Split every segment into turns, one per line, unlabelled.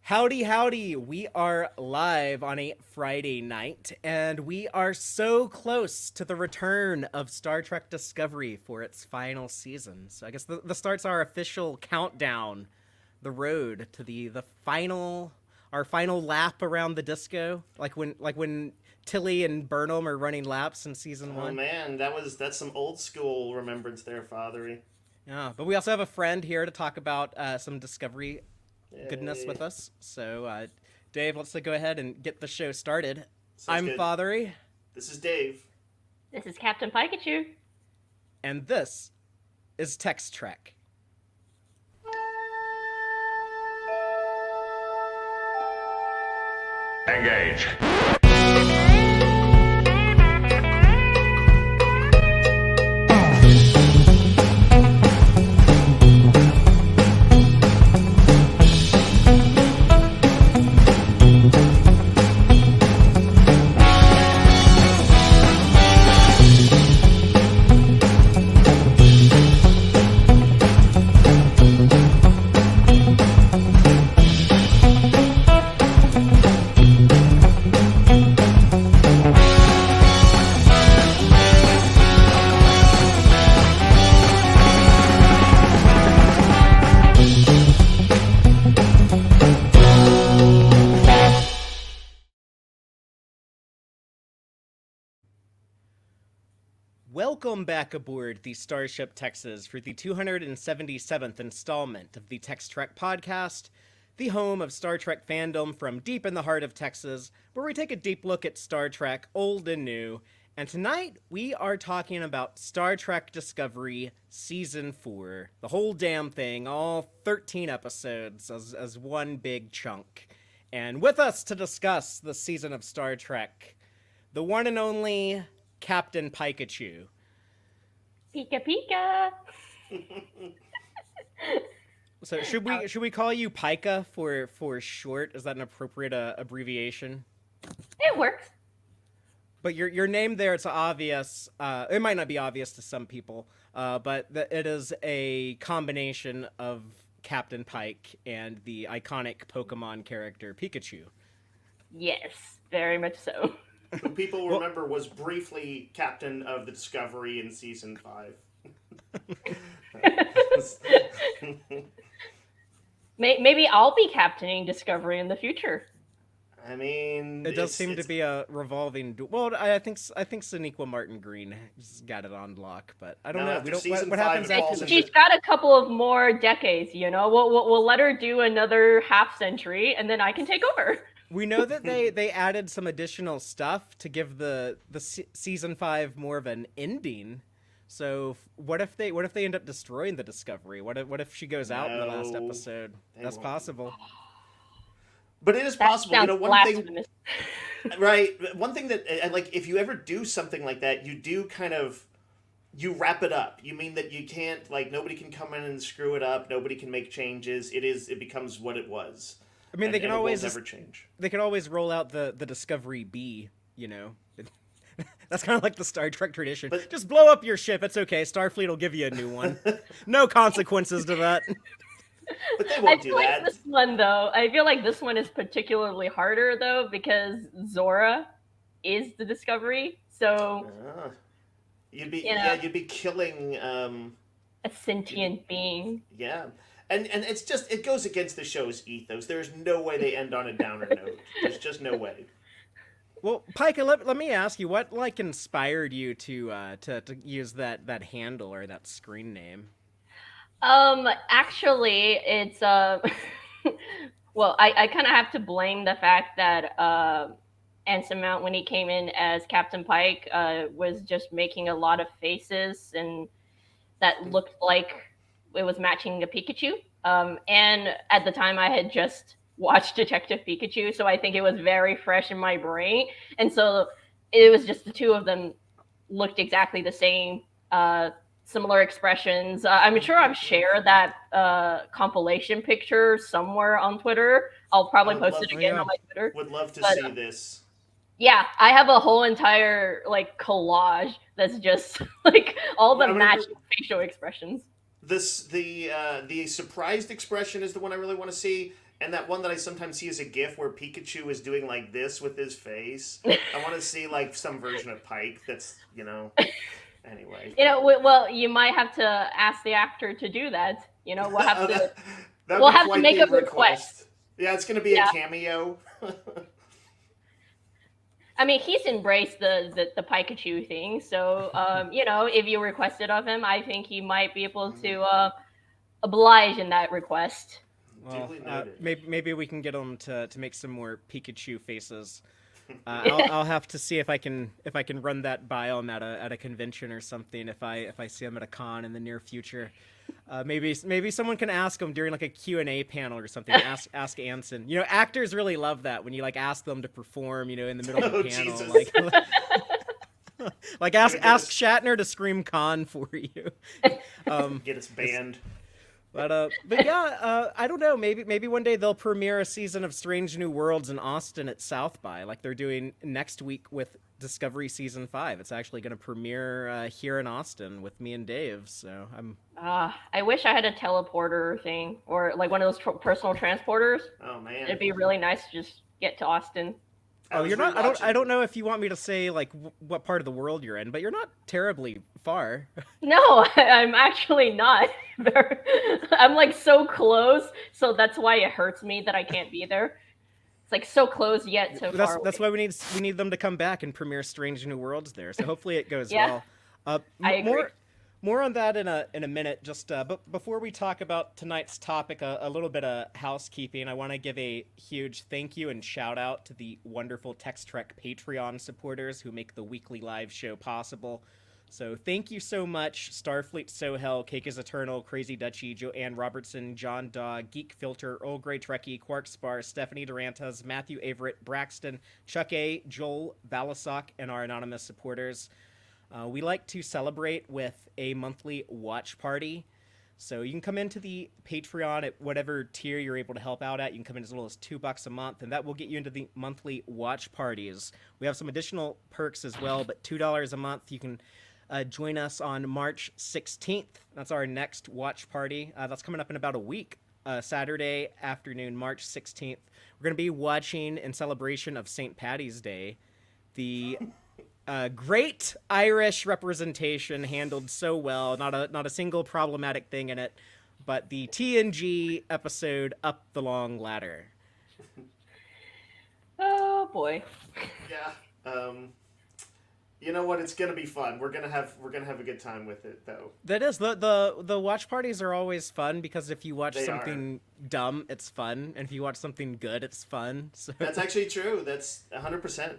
Howdy, howdy. We are live on a Friday night, and we are so close to the return of Star Trek Discovery for its final season. So I guess the start's our official countdown, the road to the final, our final lap around the disco, like when Tilly and Burnham are running laps in season
Oh
one.
man, that's some old school remembrance there, Fathery.
Yeah, but we also have a friend here to talk about some Discovery goodness
Yay.
with us. So, Dave, let's go ahead and get the show started.
Sounds
I'm
good.
Fatheree,
This is Dave.
This is Captain Pikeachu.
and this is Tex-Trek.
Engage.
Welcome back aboard the Starship Texas for the 277th installment of the Tex-Trek podcast, the home of Star Trek fandom from deep in the heart of Texas, where we take a deep look at Star Trek, old and new. And tonight, we are talking about Star Trek Discovery Season 4. The whole damn thing, all 13 episodes as one big chunk. And with us to discuss the season of Star Trek, the one and only Captain Pikachu.
Pika Pika.
So should we call you Pika for short? Is that an appropriate abbreviation?
It works.
But your name there, it's obvious. It might not be obvious to some people, but it is a combination of Captain Pike and the iconic Pokemon character Pikachu.
Yes, very much so.
Who people
Well,
remember was briefly captain of the Discovery in season 5.
Maybe I'll be captaining Discovery in the future.
I mean,
it does seem to be a revolving. Well, I think Sonequa Martin Green has got it on lock, but I don't
No,
know.
after
We don't.
season
What
five,
happens
it
after
falls
the?
into-
She's got a couple of more decades, you know. We'll let her do another half century, and then I can take over.
We know that they added some additional stuff to give the season 5 more of an ending. So what if they end up destroying the Discovery? What if she goes out in the last
No,
episode?
they
That's
won't.
possible.
But it is
That
possible.
sounds
One thing,
blasphemous.
right? One thing that, like, if you ever do something like that, you do kind of you wrap it up. You mean that you can't, like, nobody can come in and screw it up. Nobody can make changes. It becomes what it was.
I mean,
And,
they can
and it will
always
never change.
they can always roll out the Discovery B. You know, that's kind of like the Star Trek tradition.
But
Just blow up your ship. It's okay. Starfleet will give you a new one. No consequences to that.
but they
I
won't do
feel like
that.
this one though. I feel like this one is particularly harder though because Zora is the Discovery, so
Ah.
you know,
You'd be killing
a sentient being.
yeah. And it's just it goes against the show's ethos. There's no way they end on a downer note. There's just no way.
Well, Pika, let me ask you, what like inspired you to use that handle or that screen name?
Actually, it's well, I kind of have to blame the fact that Anson Mount, when he came in as Captain Pike, was just making a lot of faces and that looked like it was matching a Pikachu. And at the time, I had just watched Detective Pikachu, so I think it was very fresh in my brain. And so it was just the two of them looked exactly the same, similar expressions. I'm sure I've shared that compilation picture somewhere on Twitter. I'll
I
probably
would
post
love
it
Oh
again
yeah.
on my Twitter.
would love to
But
see this.
yeah, I have a whole entire like collage that's just like all the
I mean,
matching facial expressions.
the surprised expression is the one I really want to see. And that one that I sometimes see as a GIF where Pikachu is doing like this with his face. I want to see like some version of Pike that's, anyway.
Well, you might have to ask the actor to do that. We'll have to
That
we'll
would be
have to
quite
make
the
a request.
Yeah, it's going to be a
Yeah.
cameo.
I mean, he's embraced the Pikachu thing, so if you request it of him, I think he might be able to oblige in that request.
Well,
Duly noted.
maybe we can get him to make some more Pikachu faces. I'll have to see if I can run that by him at a convention or something. If I see him at a con in the near future, maybe someone can ask him during like a Q&A panel or something. Ask Anson. Actors really love that when you like ask them to perform. In the middle of the panel,
Jesus.
like ask Shatner to scream con for you.
Get us banned.
But yeah, I don't know. Maybe one day they'll premiere a season of Strange New Worlds in Austin at South by, like they're doing next week with Discovery Season 5. It's actually going to premiere here in Austin with me and Dave. So I'm.
I wish I had a teleporter thing or like one of those personal transporters.
Oh man,
it'd be really nice to just get to Austin.
Oh, you're not. I don't know if you want me to say like what part of the world you're in, but you're not terribly far.
No, I'm actually not. I'm like so close, so that's why it hurts me that I can't be there. It's like so close yet so far away.
That's why we need them to come back and premiere Strange New Worlds there. So hopefully it goes
Yeah.
well.
I agree.
More on that in a minute. Just but before we talk about tonight's topic, a little bit of housekeeping. I want to give a huge thank you and shout out to the wonderful Tex-Trek Patreon supporters who make the weekly live show possible. So thank you so much, Starfleet Sohel, Cake is Eternal, Crazy Dutchie, Joanne Robertson, John Dog, Geek Filter, Earl Grey Trekkie, Quark Spar, Stephanie Durantas, Matthew Averett, Braxton, Chuck A, Joel Balasok, and our anonymous supporters. We like to celebrate with a monthly watch party. So you can come into the Patreon at whatever tier you're able to help out at. You can come in as little as $2 a month, and that will get you into the monthly watch parties. We have some additional perks as well, but $2 a month, you can join us on March 16th. That's our next watch party. That's coming up in about a week. Saturday afternoon, March 16th. We're going to be watching in celebration of St. Paddy's Day the great Irish representation, handled so well. Not a single problematic thing in it, but the TNG episode Up the Long Ladder.
Oh boy.
Yeah. You know what? It's gonna be fun. We're gonna have a good time with it, though.
That is the watch parties are always fun because if you watch
They
something dumb, it's fun, and if you watch something good, it's fun. So
That's actually true. That's 100%.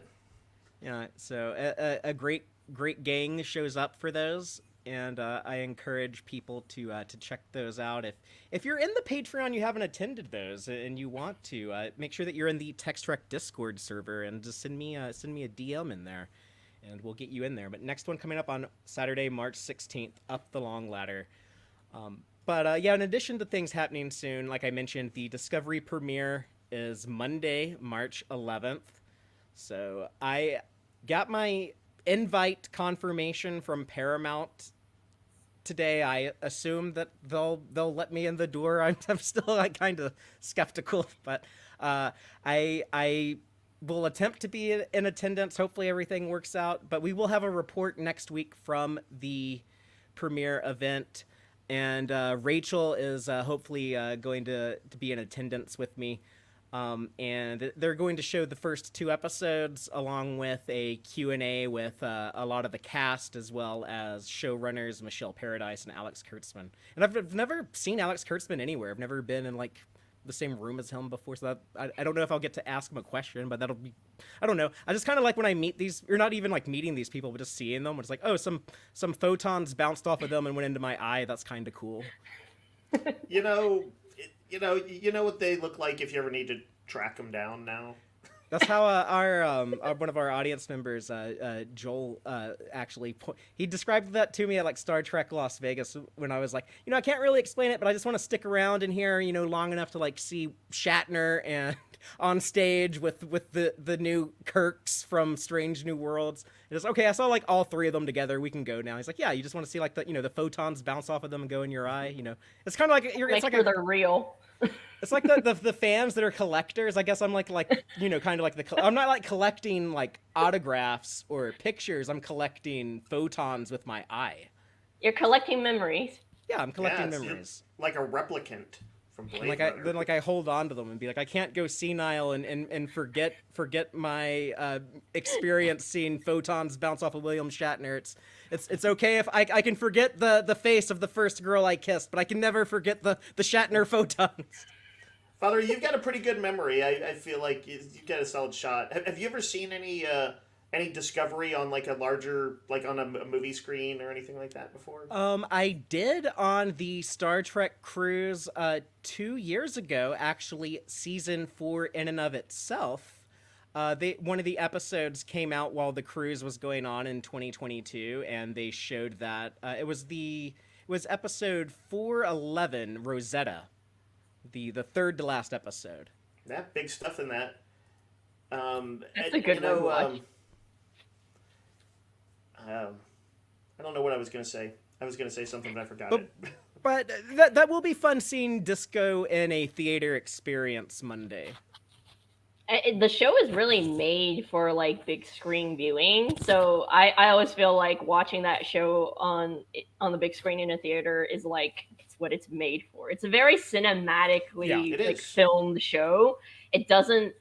yeah, so a great gang shows up for those, and I encourage people to check those out. If you're in the Patreon, you haven't attended those, and you want to, make sure that you're in the Tex-Trek Discord server, and just send me a DM in there, and we'll get you in there. But next one coming up on Saturday, March 16th, Up the Long Ladder. But yeah, in addition to things happening soon, like I mentioned, the Discovery premiere is Monday, March 11th. So I got my invite confirmation from Paramount today. I assume that they'll let me in the door. I'm still like kind of skeptical, but I will attempt to be in attendance. Hopefully everything works out. But we will have a report next week from the premiere event, and Rachel is hopefully going to be in attendance with me. And they're going to show the first 2 episodes along with a Q&A with a lot of the cast, as well as showrunners Michelle Paradise and Alex Kurtzman. And I've never seen Alex Kurtzman anywhere. I've never been in like the same room as him before, so I don't know if I'll get to ask him a question, but that'll be, I don't know. I just kind of like when I meet these, or not even like meeting these people, but just seeing them. It's like, oh, some photons bounced off of them and went into my eye. That's kind of cool.
You know what they look like if you ever need to track them down now.
That's how our one of our audience members, Joel, actually he described that to me at like Star Trek Las Vegas when I was like, I can't really explain it, but I just want to stick around in here, long enough to like see Shatner and on stage with the new Kirks from Strange New Worlds. It's okay. I saw like all 3 of them together. We can go now. He's like, yeah, you just want to see like the the photons bounce off of them and go in your eye. It's kind of like
Make sure they're real.
It's like the fans that are collectors. I guess I'm like kind of like I'm not like collecting like autographs or pictures. I'm collecting photons with my eye.
You're collecting memories.
Yeah, I'm
Yeah,
collecting
you're
memories.
like a replicant from
And
Blade Runner.
I hold on to them and be like, I can't go senile and forget my experience seeing photons bounce off of William Shatner. It's okay if I can forget the face of the first girl I kissed, but I can never forget the Shatner photons.
Father, you've got a pretty good memory. I feel like you've got a solid shot. Have you ever seen any Discovery on like a larger, like on a movie screen or anything like that before?
I did on the Star Trek cruise 2 years ago, actually, season 4 in and of itself. One of the episodes came out while the cruise was going on in 2022, and they showed that it was episode 411, Rosetta, the third to last episode.
Yeah, big stuff in that.
That's a good one to watch.
I don't know what I was going to say. I was going to say something, but I forgot
But
it.
but that will be fun seeing Disco in a theater experience Monday.
The show is really made for like big screen viewing, so I always feel like watching that show on the big screen in a theater is like it's what it's made for. It's a very cinematically
Yeah, it
like
is.
filmed show. It doesn't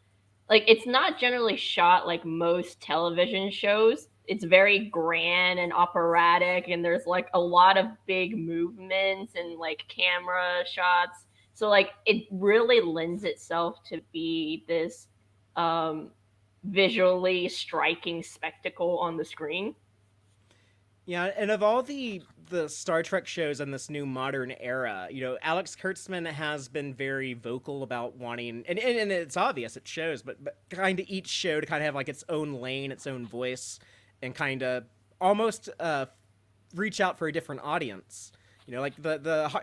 like it's not generally shot like most television shows. It's very grand and operatic, and there's like a lot of big movements and like camera shots. So like it really lends itself to be this um, visually striking spectacle on the screen.
Yeah, and of all the Star Trek shows in this new modern era, Alex Kurtzman has been very vocal about wanting, and it's obvious, it shows, but kind of each show to kind of have like its own lane, its own voice, and kind of almost reach out for a different audience. Like the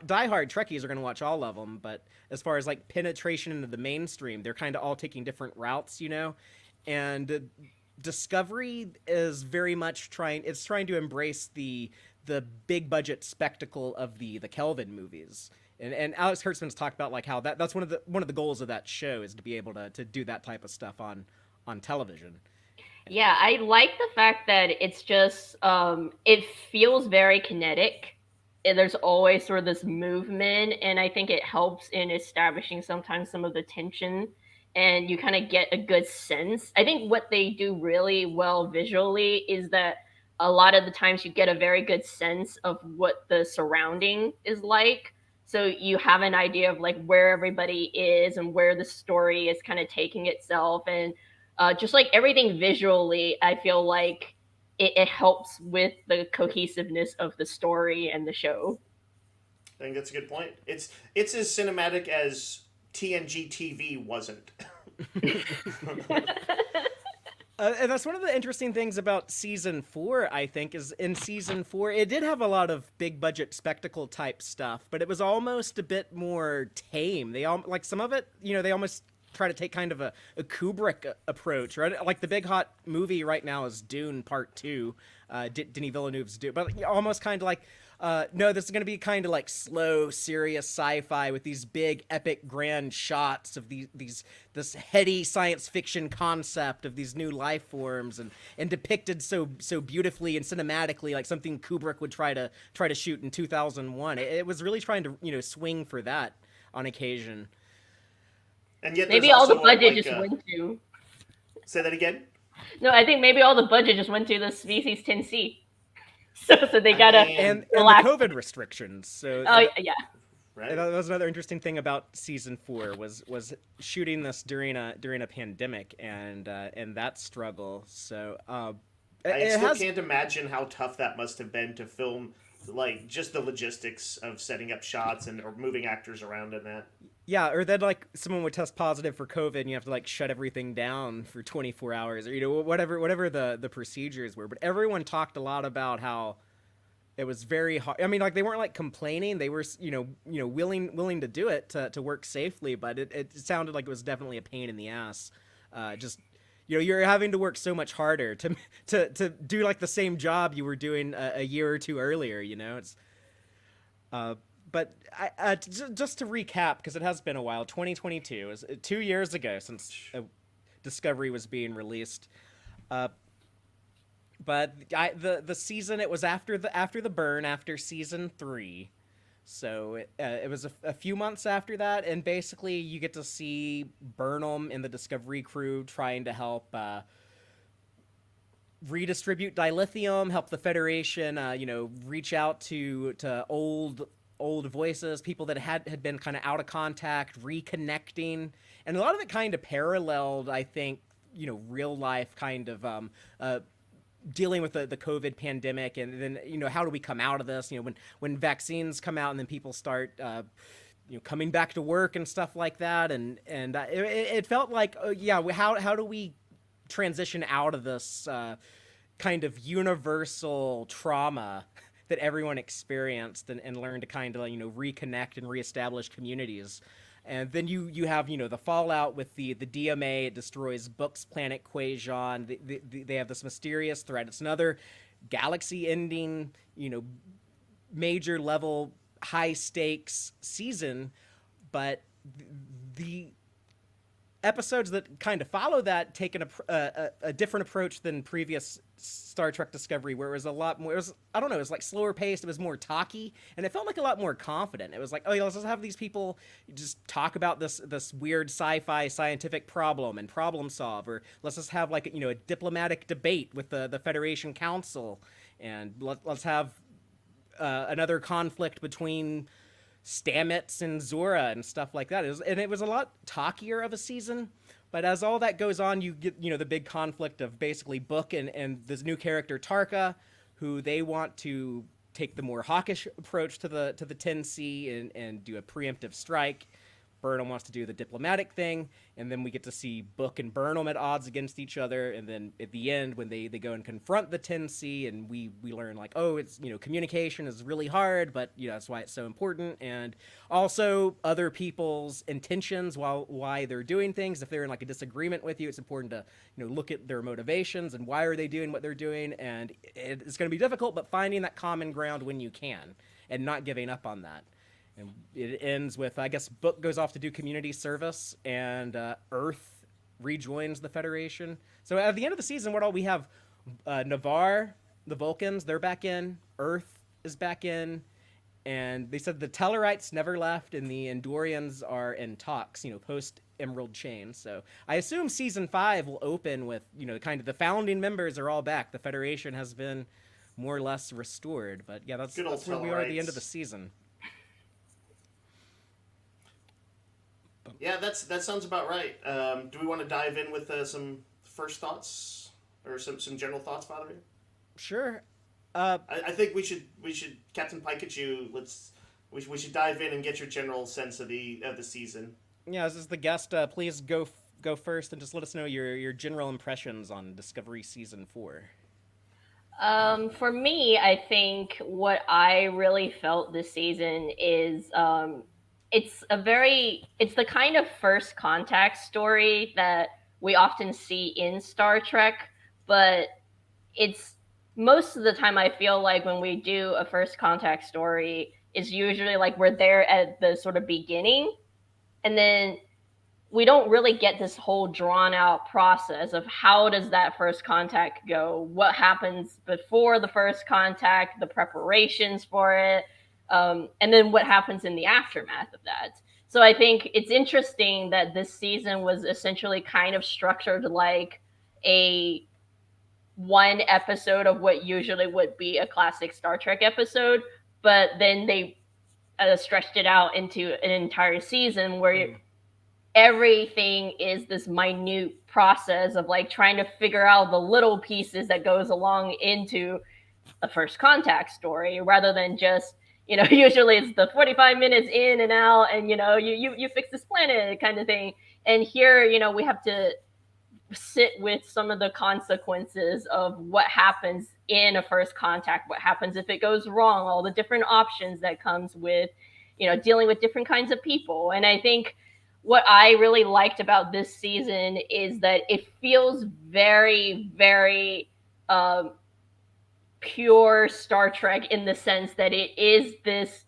diehard Trekkies are going to watch all of them, but as far as like penetration into the mainstream, they're kind of all taking different routes, and Discovery is very much trying to embrace the big budget spectacle of the Kelvin movies. And Alex Kurtzman's talked about like how that's one of the goals of that show is to be able to do that type of stuff on television.
Yeah, I like the fact that it's just it feels very kinetic. And there's always sort of this movement, and I think it helps in establishing sometimes some of the tension, and you kind of get a good sense. I think what they do really well visually is that a lot of the times you get a very good sense of what the surrounding is like. So you have an idea of like where everybody is and where the story is kind of taking itself, and just like everything visually, I feel like it helps with the cohesiveness of the story and the show.
I think that's a good point. It's as cinematic as TNG TV wasn't.
And that's one of the interesting things about season 4, I think, is in season 4, it did have a lot of big budget spectacle type stuff, but it was almost a bit more tame. They all like some of it, they almost try to take kind of a Kubrick approach, right? Like the big hot movie right now is Dune Part 2, Denis Villeneuve's Dune, but almost kind of like, no, this is going to be kind of like slow, serious sci-fi with these big, epic, grand shots of this heady science fiction concept of these new life forms, and depicted so beautifully and cinematically, like something Kubrick would try to shoot in 2001. It was really trying to swing for that on occasion.
And yet,
maybe all the budget just went to.
Say that again.
No, I think maybe all the budget just went to the Species 10C. So they gotta
and the COVID restrictions. So
yeah,
right.
That was another interesting thing about season 4 was shooting this during a pandemic and that struggle. So
I still can't imagine how tough that must have been to film, like just the logistics of setting up shots or moving actors around in that.
Yeah, or then like someone would test positive for COVID and you have to like shut everything down for 24 hours or whatever the procedures were. But everyone talked a lot about how it was very hard. I mean, like they weren't like complaining; they were willing to do it to work safely. But it sounded like it was definitely a pain in the ass. Just you're having to work so much harder to do like the same job you were doing a year or two earlier. It's but just to recap, because it has been a while, 2022 is 2 years ago since Discovery was being released. Uh, but the season, it was after the burn, after season 3. So it was a few months after that, and basically you get to see Burnham and the Discovery crew trying to help redistribute dilithium, help the Federation, reach out to old voices, people that had been kind of out of contact, reconnecting, and a lot of it kind of paralleled, I think, real life kind of dealing with the COVID pandemic, and then how do we come out of this? When vaccines come out, and then people start coming back to work and stuff like that, and it felt like how do we transition out of this kind of universal trauma that everyone experienced, and learn to kind of reconnect and reestablish communities. And then you have the fallout with the DMA. It destroys Book's planet Quajon. They have this mysterious threat. It's another galaxy-ending, major level, high stakes season. But the episodes that kind of follow that take a different approach than previous Star Trek Discovery, where it was a lot more, it was like slower paced, it was more talky, and it felt like a lot more confident. It was like, oh yeah, let's just have these people just talk about this weird sci-fi scientific problem and problem solve, or let's just have like a diplomatic debate with the Federation Council, and let's have another conflict between Stamets and Zora and stuff like that. It was a lot talkier of a season. But as all that goes on, you get the big conflict of basically Book and this new character Tarka, who they want to take the more hawkish approach to the 10C and do a preemptive strike. Burnham wants to do the diplomatic thing, and then we get to see Book and Burnham at odds against each other, and then at the end when they go and confront the 10C, and we learn like, oh, it's communication is really hard, but that's why it's so important, and also other people's intentions why they're doing things. If they're in like a disagreement with you, it's important to look at their motivations and why are they doing what they're doing, and it's going to be difficult, but finding that common ground when you can and not giving up on that. And it ends with, I guess, Book goes off to do community service, and Earth rejoins the Federation. So at the end of the season, we have Navarre, the Vulcans, they're back in. Earth is back in. And they said the Tellarites never left, and the Andorians are in talks, post Emerald Chain. So I assume season 5 will open with, kind of the founding members are all back. The Federation has been more or less restored. But yeah, that's where we are at the end of the season.
Yeah, that sounds about right. Do we want to dive in with some first thoughts or some general thoughts, Fatheree?
Sure.
I think we should Captain Pikeachu. We should dive in and get your general sense of the season.
Yeah, as the guest, please go first and just let us know your general impressions on Discovery season 4.
For me, I think what I really felt this season is it's the kind of first contact story that we often see in Star Trek, but it's most of the time I feel like when we do a first contact story, it's usually like we're there at the sort of beginning, and then we don't really get this whole drawn out process of how does that first contact go, what happens before the first contact, the preparations for it, and then what happens in the aftermath of that. So I think it's interesting that this season was essentially kind of structured like a one episode of what usually would be a classic Star Trek episode, but then they stretched it out into an entire season where everything is this minute process of like trying to figure out the little pieces that goes along into a first contact story, rather than just usually it's the 45 minutes in and out, and you fix this planet kind of thing. And here we have to sit with some of the consequences of what happens in a first contact, what happens if it goes wrong, all the different options that comes with dealing with different kinds of people. And I think what I really liked about this season is that it feels very, very pure Star Trek, in the sense that it is this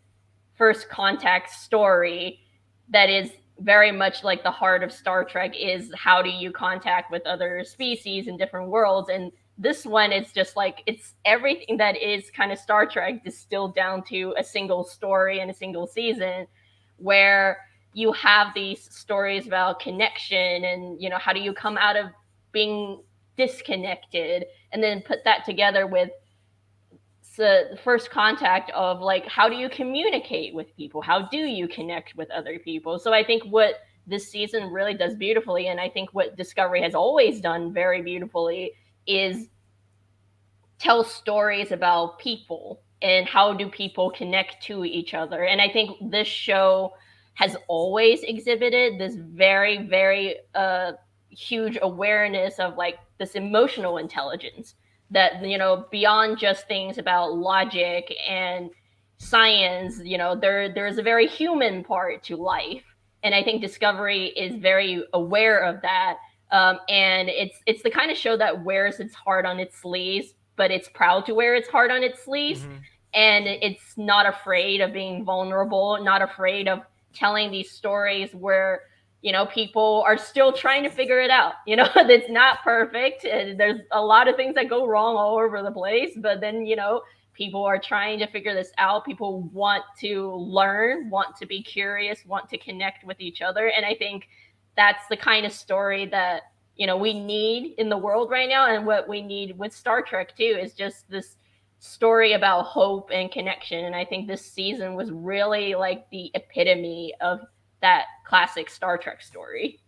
first contact story that is very much like the heart of Star Trek is how do you contact with other species in different worlds. And this one, it's just like it's everything that is kind of Star Trek distilled down to a single story and a single season, where you have these stories about connection and how do you come out of being disconnected, and then put that together with the first contact of like how do you communicate with people, how do you connect with other people. So I think what this season really does beautifully, and I think what Discovery has always done very beautifully, is tell stories about people and how do people connect to each other. And I think this show has always exhibited this very, very huge awareness of like this emotional intelligence that, beyond just things about logic and science, there's a very human part to life. And I think Discovery is very aware of that. And it's the kind of show that wears its heart on its sleeves, but it's proud to wear its heart on its sleeves. Mm-hmm. And it's not afraid of being vulnerable, not afraid of telling these stories where, people are still trying to figure it out. It's not perfect. There's a lot of things that go wrong all over the place, but then, people are trying to figure this out. People want to learn, want to be curious, want to connect with each other. And I think that's the kind of story that, we need in the world right now. And what we need with Star Trek too is just this story about hope and connection. And I think this season was really like the epitome of that classic Star Trek story.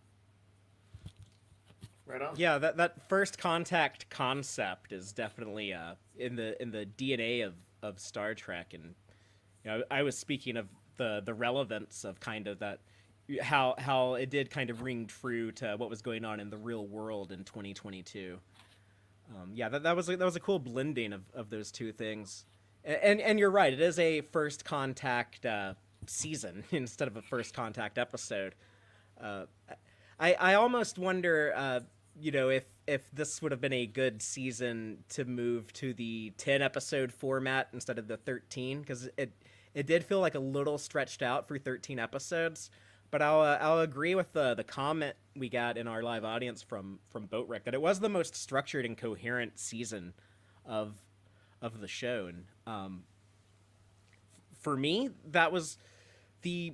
Right on.
Yeah, that first contact concept is definitely in the DNA of Star Trek. And I was speaking of the relevance of kind of that, how it did kind of ring true to what was going on in the real world in 2022. Yeah, that was a cool blending of those two things. And you're right, it is a first contact season instead of a first contact episode. I almost wonder, if this would have been a good season to move to the 10 episode format instead of the 13, because it did feel like a little stretched out for 13 episodes. But I'll agree with the comment we got in our live audience from Boatrick that it was the most structured and coherent season of the show. And for me, that was the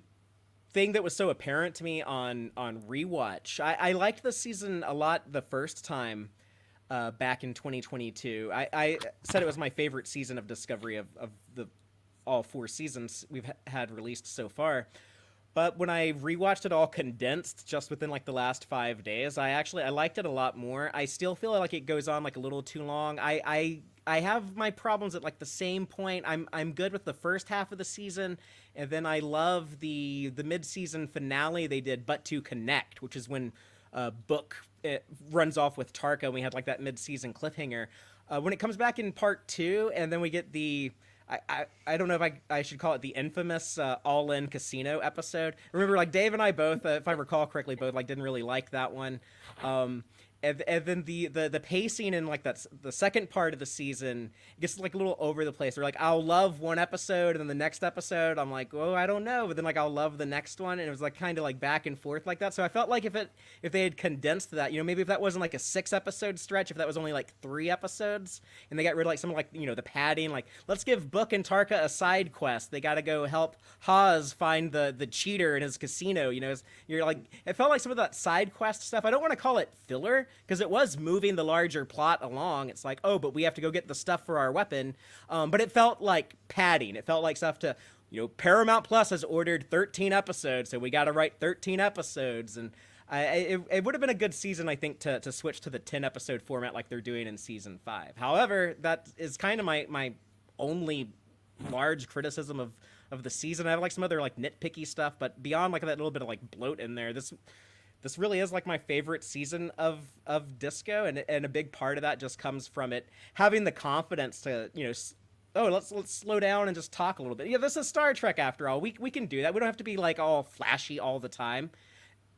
thing that was so apparent to me on rewatch. I liked this season a lot the first time back in 2022. I said it was my favorite season of Discovery of the all 4 seasons we've had released so far. But when I rewatched it all condensed just within like the last 5 days, I liked it a lot more. I still feel like it goes on like a little too long. I have my problems at like the same point. I'm good with the first half of the season, and then I love the mid-season finale they did, But to Connect, which is when Book runs off with Tarka, and we had like that mid-season cliffhanger. When it comes back in part 2, and then we get the I don't know if I should call it the infamous all-in casino episode. Remember, like Dave and I both, if I recall correctly, both like didn't really like that one. And then the pacing in like the second part of the season gets like a little over the place. Where like I'll love one episode, and then the next episode I'm like, oh, I don't know, but then like I'll love the next one, and it was like kind of like back and forth like that. So I felt like if they had condensed that, maybe if that wasn't like a 6 episode stretch, if that was only like 3 episodes, and they got rid of like some like the padding, like let's give Book and Tarka a side quest. They got to go help Haz find the cheater in his casino. You're like, it felt like some of that side quest stuff. I don't want to call it filler, because it was moving the larger plot along. It's like, oh, but we have to go get the stuff for our weapon. But it felt like padding. It felt like stuff to, Paramount Plus has ordered 13 episodes, so we got to write 13 episodes. And it would have been a good season, I think, to switch to the 10 episode format like they're doing in season 5. However, that is kind of my only large criticism of the season. I have like some other like nitpicky stuff, but beyond like that little bit of like bloat in there, this really is like my favorite season of Disco, and a big part of that just comes from it having the confidence to let's slow down and just talk a little bit. Yeah, this is Star Trek after all. We can do that. We don't have to be like all flashy all the time.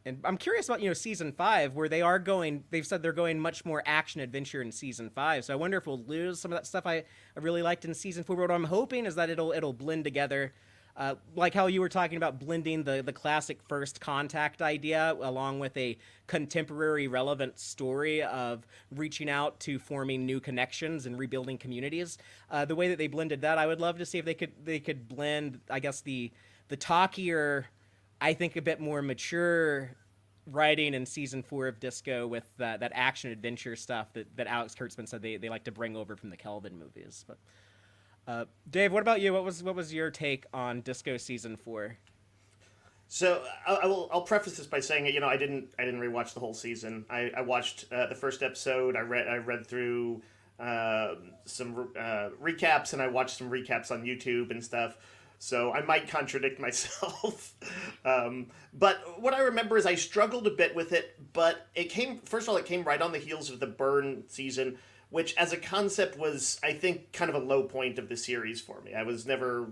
And I'm curious about season 5, where they've said they're going much more action adventure in season 5. So I wonder if we'll lose some of that stuff I really liked in season 4. But what I'm hoping is that it'll blend together Like how you were talking about blending the classic First Contact idea along with a contemporary relevant story of reaching out to forming new connections and rebuilding communities. The way that they blended that, I would love to see if they could blend, I guess, the talkier, I think a bit more mature writing in season 4 of Disco with that action adventure stuff that Alex Kurtzman said they like to bring over from the Kelvin movies. But Dave, what about you? What was your take on Disco season 4?
So I'll preface this by saying, I didn't rewatch the whole season. I watched the first episode. I read through some recaps, and I watched some recaps on YouTube and stuff. So I might contradict myself. But what I remember is I struggled a bit with it, but first of all, it came right on the heels of the Burn season, which as a concept was, I think, kind of a low point of the series for me. I was never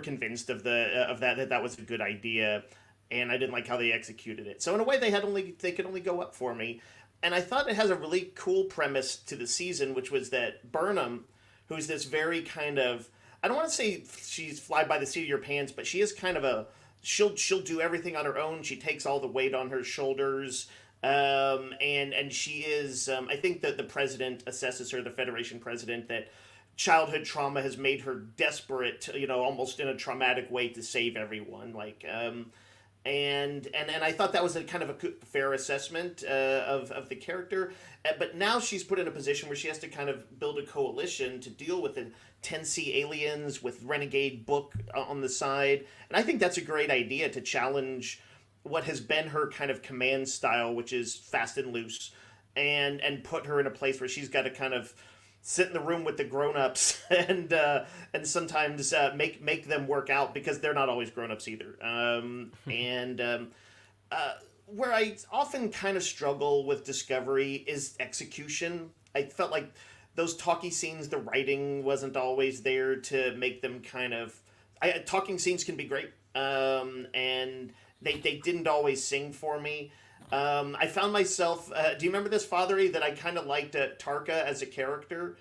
convinced of that was a good idea, and I didn't like how they executed it. So in a way, they could only go up for me. And I thought it has a really cool premise to the season, which was that Burnham, who's this very kind of, I don't want to say she's fly by the seat of your pants, but she is kind of she'll do everything on her own. She takes all the weight on her shoulders. And she is, I think that the president assesses her, the Federation president, that childhood trauma has made her desperate, almost in a traumatic way to save everyone. And I thought that was a kind of a fair assessment of the character. But now she's put in a position where she has to kind of build a coalition to deal with the 10C aliens with Renegade Book on the side. And I think that's a great idea to challenge what has been her kind of command style, which is fast and loose, and put her in a place where she's got to kind of sit in the room with the grown-ups and sometimes make them work out, because they're not always grown-ups either. Where I often kind of struggle with Discovery is execution. I felt like those talkie scenes, the writing wasn't always there to make them kind of... talking scenes can be great, and they didn't always sing for me. I found myself... do you remember this, Fatheree, that I kind of liked Tarka as a character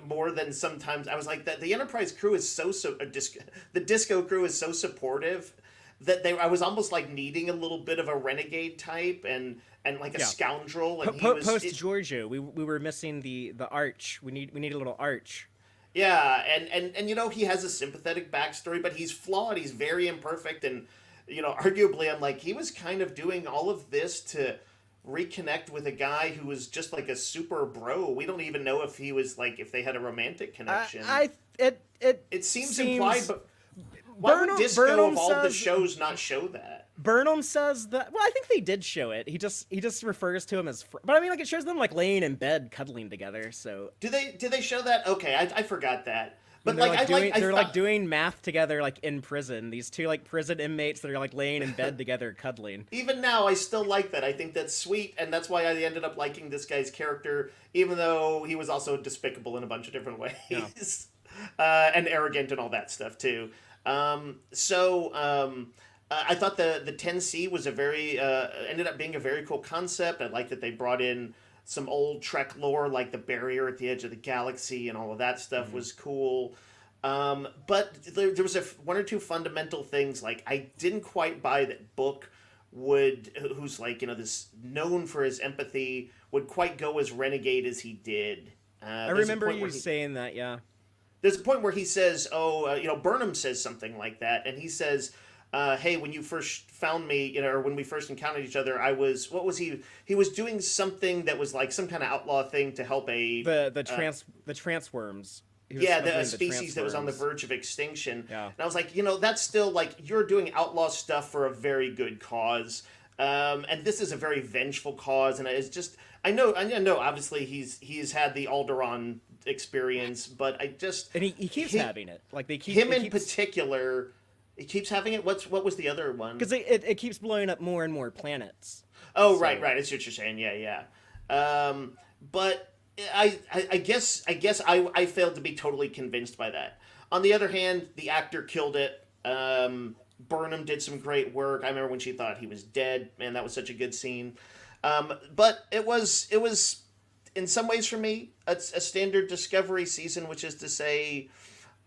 more than sometimes... I was like, the Enterprise crew is the Disco crew is so supportive that I was almost like needing a little bit of a renegade type and like a scoundrel. And
post Giorgio, we were missing the arch. We need a little arch.
Yeah, and he has a sympathetic backstory, but he's flawed. He's very imperfect, and arguably, I'm like, he was kind of doing all of this to reconnect with a guy who was just like a super bro. We don't even know if he was like, if they had a romantic connection.
It
seems implied, but why would Disco of all the shows not show that?
Burnham says that. Well, I think they did show it. He just refers to him as. But I mean, like, it shows them like laying in bed, cuddling together. So
did they show that? Okay, I forgot that. But
they're doing math together, like in prison. These two like prison inmates that are like laying in bed together, cuddling.
Even now, I still like that. I think that's sweet, and that's why I ended up liking this guy's character, even though he was also despicable in a bunch of different ways, and arrogant and all that stuff too. I thought the 10C was ended up being a very cool concept. I like that they brought in some old Trek lore, like the barrier at the edge of the galaxy and all of that stuff was cool. But there was one or two fundamental things. Like, I didn't quite buy that Book who's like, this known for his empathy, would quite go as renegade as he did.
I remember you saying that, yeah.
There's a point where he says, Burnham says something like that, and he says, hey, when you first found me, or when we first encountered each other, what was he? He was doing something that was like some kind of outlaw thing to help the transworms. The species that was on the verge of extinction.
Yeah.
And I was like, that's still like, you're doing outlaw stuff for a very good cause. And this is a very vengeful cause, and it's just, I know, obviously he's had the Alderaan experience, but and
he keeps having it. Like
particular. It keeps having it. What was the other one?
Because it keeps blowing up more and more planets.
Oh, so. Right. That's what you're saying. Yeah. But I guess I failed to be totally convinced by that. On the other hand, the actor killed it. Burnham did some great work. I remember when she thought he was dead. Man, that was such a good scene. But it was in some ways for me a standard Discovery season, which is to say,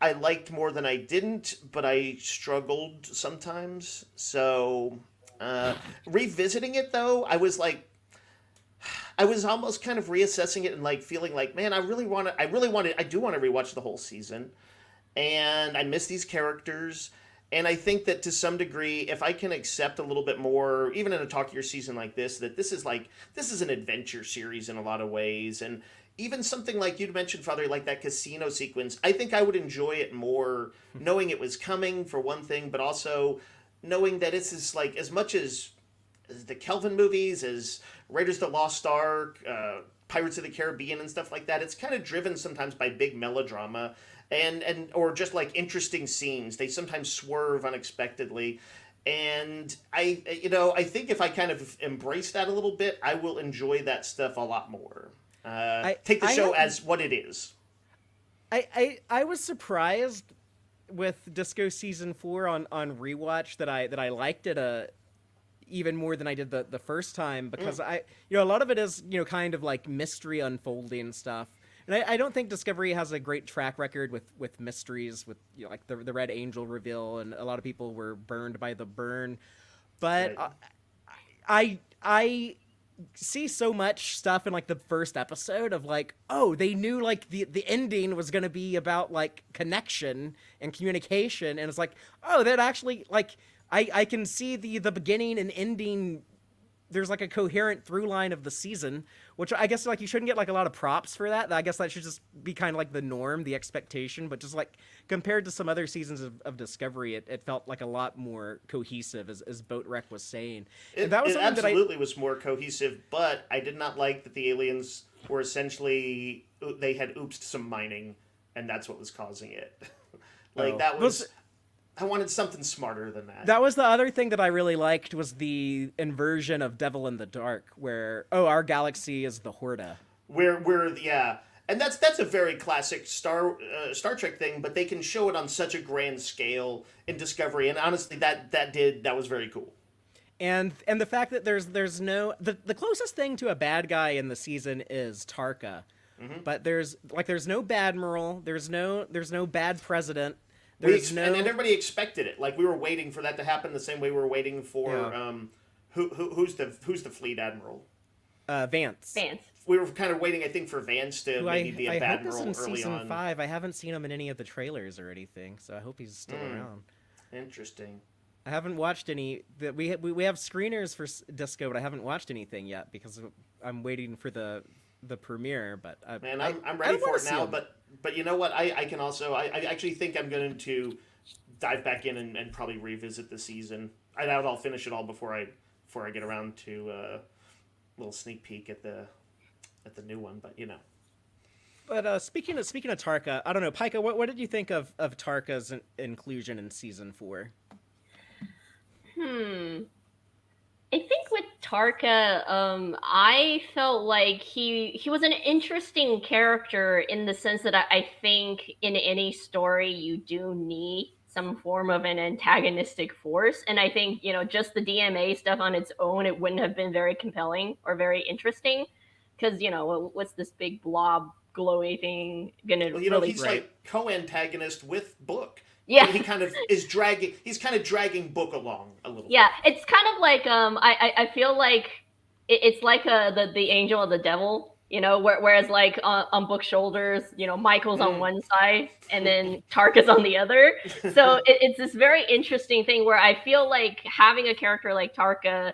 I liked more than I didn't, but I struggled sometimes. So revisiting it though, I was almost kind of reassessing it and like feeling like, man, I do want to rewatch the whole season, and I miss these characters. And I think that to some degree, if I can accept a little bit more, even in a talkier season like that this is an adventure series in a lot of ways, and even something like you'd mentioned, Father, like that casino sequence, I think I would enjoy it more knowing it was coming for one thing, but also knowing that it's like as much as the Kelvin movies, as Raiders of the Lost Ark, Pirates of the Caribbean, and stuff like that. It's kind of driven sometimes by big melodrama and or just like interesting scenes. They sometimes swerve unexpectedly. And I think if I kind of embrace that a little bit, I will enjoy that stuff a lot more. Take the show as what it is.
I was surprised with Disco season 4 on rewatch that I liked it even more than I did the first time, because a lot of it is kind of like mystery unfolding stuff. And I don't think Discovery has a great track record with mysteries, with like the Red Angel reveal, and a lot of people were burned by the burn. But right. I see so much stuff in like the first episode of like, oh, they knew like the ending was going to be about like connection and communication, and it's like, oh, that actually like I can see the beginning and ending. There's like a coherent through line of the season, which I guess like you shouldn't get like a lot of props for that. I guess that should just be kind of like the norm, the expectation. But just like compared to some other seasons of Discovery, it felt like a lot more cohesive, as Boat Wreck was saying.
It absolutely was more cohesive, but I did not like that the aliens were essentially, they had oopsed some mining, and that's what was causing it. That was... I wanted something smarter than that.
That was the other thing that I really liked, was the inversion of Devil in the Dark, where, our galaxy is the Horta.
Yeah. And that's a very classic Star Trek thing, but they can show it on such a grand scale in Discovery, and honestly, that was very cool.
And the fact that there's no... The closest thing to a bad guy in the season is Tarka. Mm-hmm. But there's no Badmiral, there's no bad president.
And everybody expected it. Like, we were waiting for that to happen the same way we were waiting for who's the fleet admiral?
Vance.
We were kind of waiting, I think, for Vance to maybe be a bad admiral early on. I hope it's in season
5. I haven't seen him in any of the trailers or anything, so I hope he's still around.
Interesting.
I haven't watched any. We have screeners for Disco, but I haven't watched anything yet because I'm waiting for the premiere. But
I'm ready for it now. But you know what? I can also I actually think I'm going to dive back in and probably revisit the season. I doubt I'll finish it all before I get around to a little sneak peek at the new one. But
But speaking of Tarka, I don't know, Pika, what did you think of Tarka's inclusion in season 4?
I think with Tarka, I felt like he was an interesting character in the sense that I think in any story you do need some form of an antagonistic force. And I think, just the DMA stuff on its own, it wouldn't have been very compelling or very interesting. Because, what's this big blob glowy thing gonna
he's like co-antagonist with Book.
Yeah,
he kind of is dragging. He's kind of dragging Book along a little.
Yeah, it's kind of like I feel like it's like the angel of the devil, whereas like on Book's shoulders, Michael's on one side and then Tarka's on the other. So it's this very interesting thing where I feel like having a character like Tarka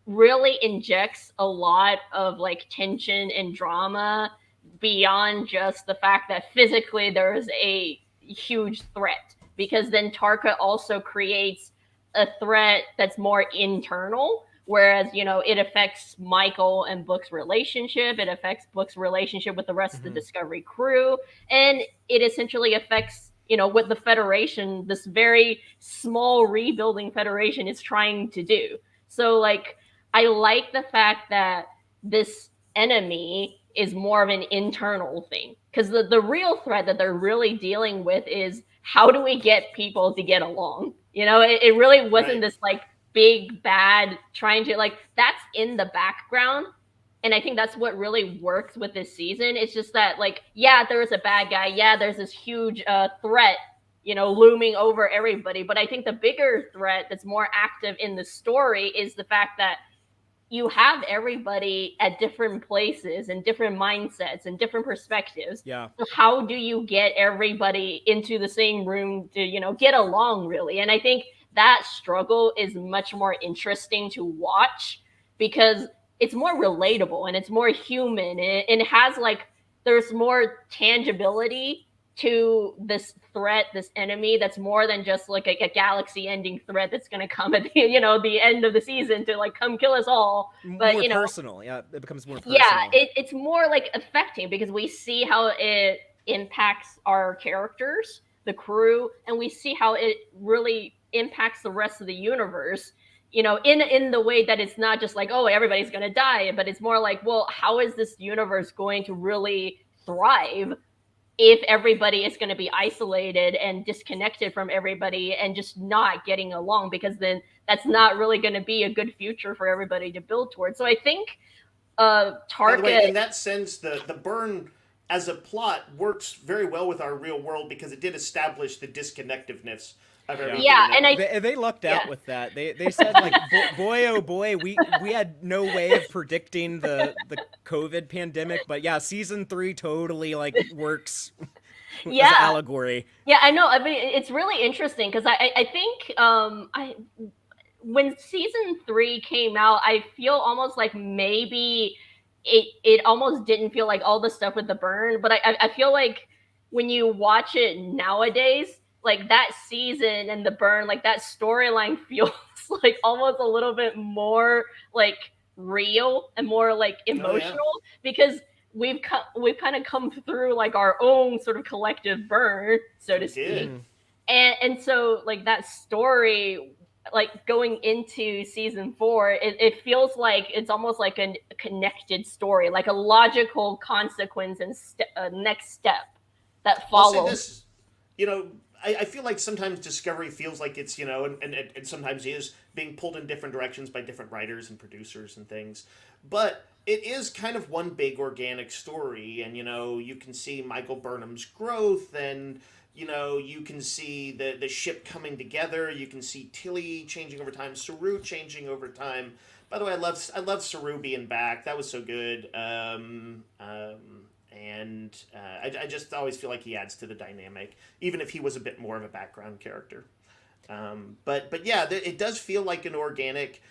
really injects a lot of like tension and drama beyond just the fact that physically there is a huge threat, because then Tarka also creates a threat that's more internal, whereas it affects Michael and Book's relationship, it affects Book's relationship with the rest of the Discovery crew, and it essentially affects what the Federation, this very small rebuilding Federation, is trying to do. So like I like the fact that this enemy is more of an internal thing, because the real threat that they're really dealing with is how do we get people to get along. It really wasn't this like big bad trying to, like, that's in the background, And I think that's what really works with this season. It's just that, like, yeah, there's a bad guy. Yeah, there's this huge threat, looming over everybody. But I think the bigger threat that's more active in the story is the fact that you have everybody at different places and different mindsets and different perspectives.
Yeah.
So how do you get everybody into the same room to, get along, really? And I think that struggle is much more interesting to watch because it's more relatable and it's more human and it has like there's more tangibility to this threat, this enemy that's more than just like a galaxy ending threat that's going to come at the end of the season to like come kill us all. But
more personal. Yeah, it becomes more personal.
Yeah, it's more like affecting because we see how it impacts our characters, the crew, and we see how it really impacts the rest of the universe. In the way that it's not just like, oh, everybody's going to die, but it's more like, well, how is this universe going to really thrive if everybody is going to be isolated and disconnected from everybody and just not getting along, because then that's not really going to be a good future for everybody to build towards. So I think
By
Target.
the way, in that sense, the burn as a plot works very well with our real world because it did establish the disconnectedness of everything.
Yeah, and
they lucked out with that. They said like, boy oh boy, we had no way of predicting the COVID pandemic, but yeah, season 3 totally like works as an allegory.
Yeah, I know. I mean, it's really interesting because I think when season 3 came out, I feel almost like maybe it almost didn't feel like all the stuff with the burn, but I feel like when you watch it nowadays, like that season and the burn, like that storyline feels like almost a little bit more like real and more like emotional because we've kind of come through like our own sort of collective burn, so to speak. And so like that story, like going into season 4, it feels like it's almost like a connected story, like a logical consequence and next step that follows.
I'll say this, I feel like sometimes Discovery feels like it's, and sometimes is being pulled in different directions by different writers and producers and things. But it is kind of one big organic story. And, you can see Michael Burnham's growth and, you can see the ship coming together. You can see Tilly changing over time, Saru changing over time. By the way, I love Saru being back. That was so good. And I just always feel like he adds to the dynamic, even if he was a bit more of a background character. But yeah, it does feel like an organic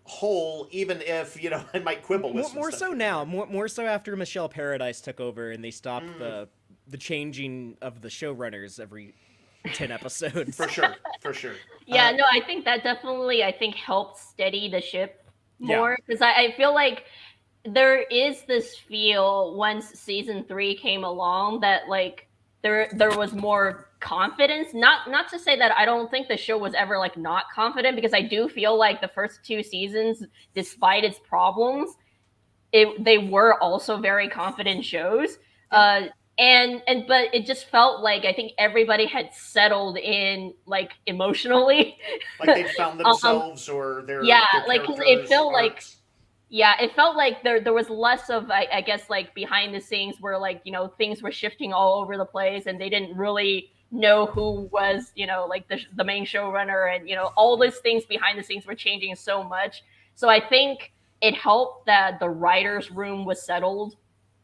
whole, even if I might quibble with
more so now, more so after Michelle Paradise took over and they stopped the changing of the showrunners every 10 episodes.
For sure.
Yeah, no, I think that definitely helped steady the ship more because I feel like there is this feel once season 3 came along that like there was more confidence. Not to say that I don't think the show was ever like not confident, because I do feel like the first 2 seasons, despite its problems, they were also very confident shows. But it just felt like I think everybody had settled in like emotionally,
like they found themselves or their
like it felt like. Yeah, it felt like there was less of, I guess, like behind the scenes where like, things were shifting all over the place and they didn't really know who was, like the main showrunner and, all these things behind the scenes were changing so much. So I think it helped that the writer's room was settled.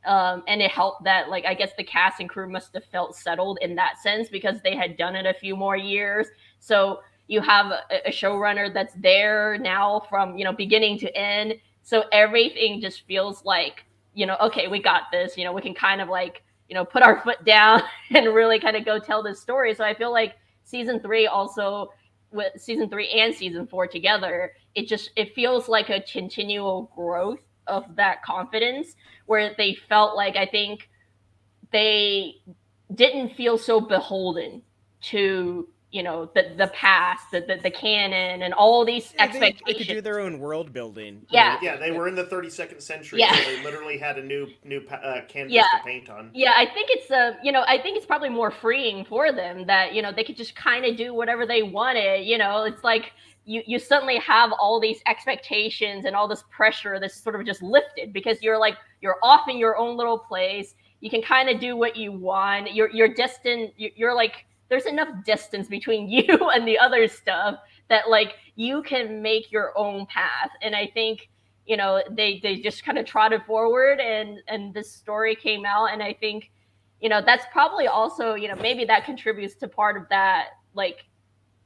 And it helped that, like, I guess the cast and crew must have felt settled in that sense because they had done it a few more years. So you have a showrunner that's there now from, beginning to end. So everything just feels like, okay, we got this, we can kind of like, put our foot down and really kind of go tell this story. So I feel like season 3 also, with season 3 and season 4 together, it feels like a continual growth of that confidence where they felt like, I think they didn't feel so beholden to the past, the canon, and all these expectations.
They could do their own world building.
Yeah, they were in the 32nd century. Yeah, so they literally had a new canvas to paint on.
Yeah, I think it's I think it's probably more freeing for them that they could just kind of do whatever they wanted. It's like you suddenly have all these expectations and all this pressure that's sort of just lifted, because you're off in your own little place. You can kind of do what you want. You're distant. You're like, there's enough distance between you and the other stuff that like you can make your own path. And I think, they just kind of trotted forward, and this story came out, and I think, that's probably also, maybe that contributes to part of that, like,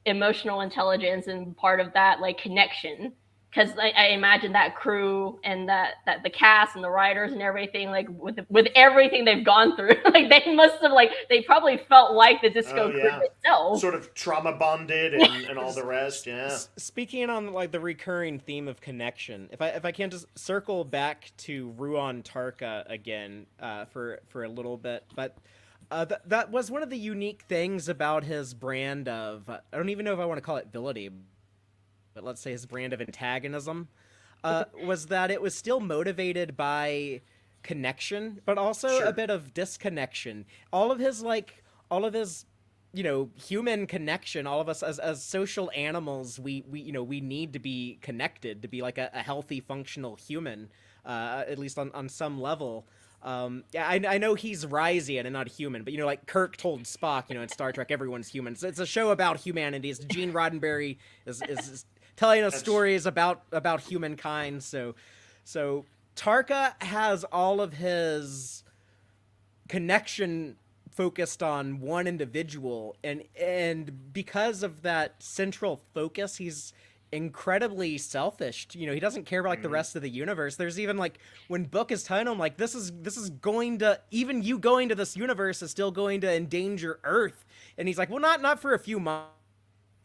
emotional intelligence, and part of that like connection, because I imagine that crew and that the cast and the writers and everything, like with everything they've gone through, like they must have, like, they probably felt like the disco crew itself,
sort of trauma bonded and all the rest. Yeah.
Speaking on like the recurring theme of connection, if I can just circle back to Ruon Tarka again for a little bit, but that was one of the unique things about his brand of, I don't even know if I want to call it villainy, but let's say his brand of antagonism, was that it was still motivated by connection, but also a bit of disconnection. All of his, human connection, all of us as social animals, we need to be connected to be like a healthy, functional human, at least on some level. I know he's Rysian and not human, but like Kirk told Spock, in Star Trek, everyone's human. It's a show about humanity. It's Gene Roddenberry is telling us stories about humankind. So Tarka has all of his connection focused on one individual, and because of that central focus, he's incredibly selfish. He doesn't care about like the rest of the universe. There's even like when Book is telling him like this is going to, even you going to this universe is still going to endanger Earth, and he's like, well, not for a few months.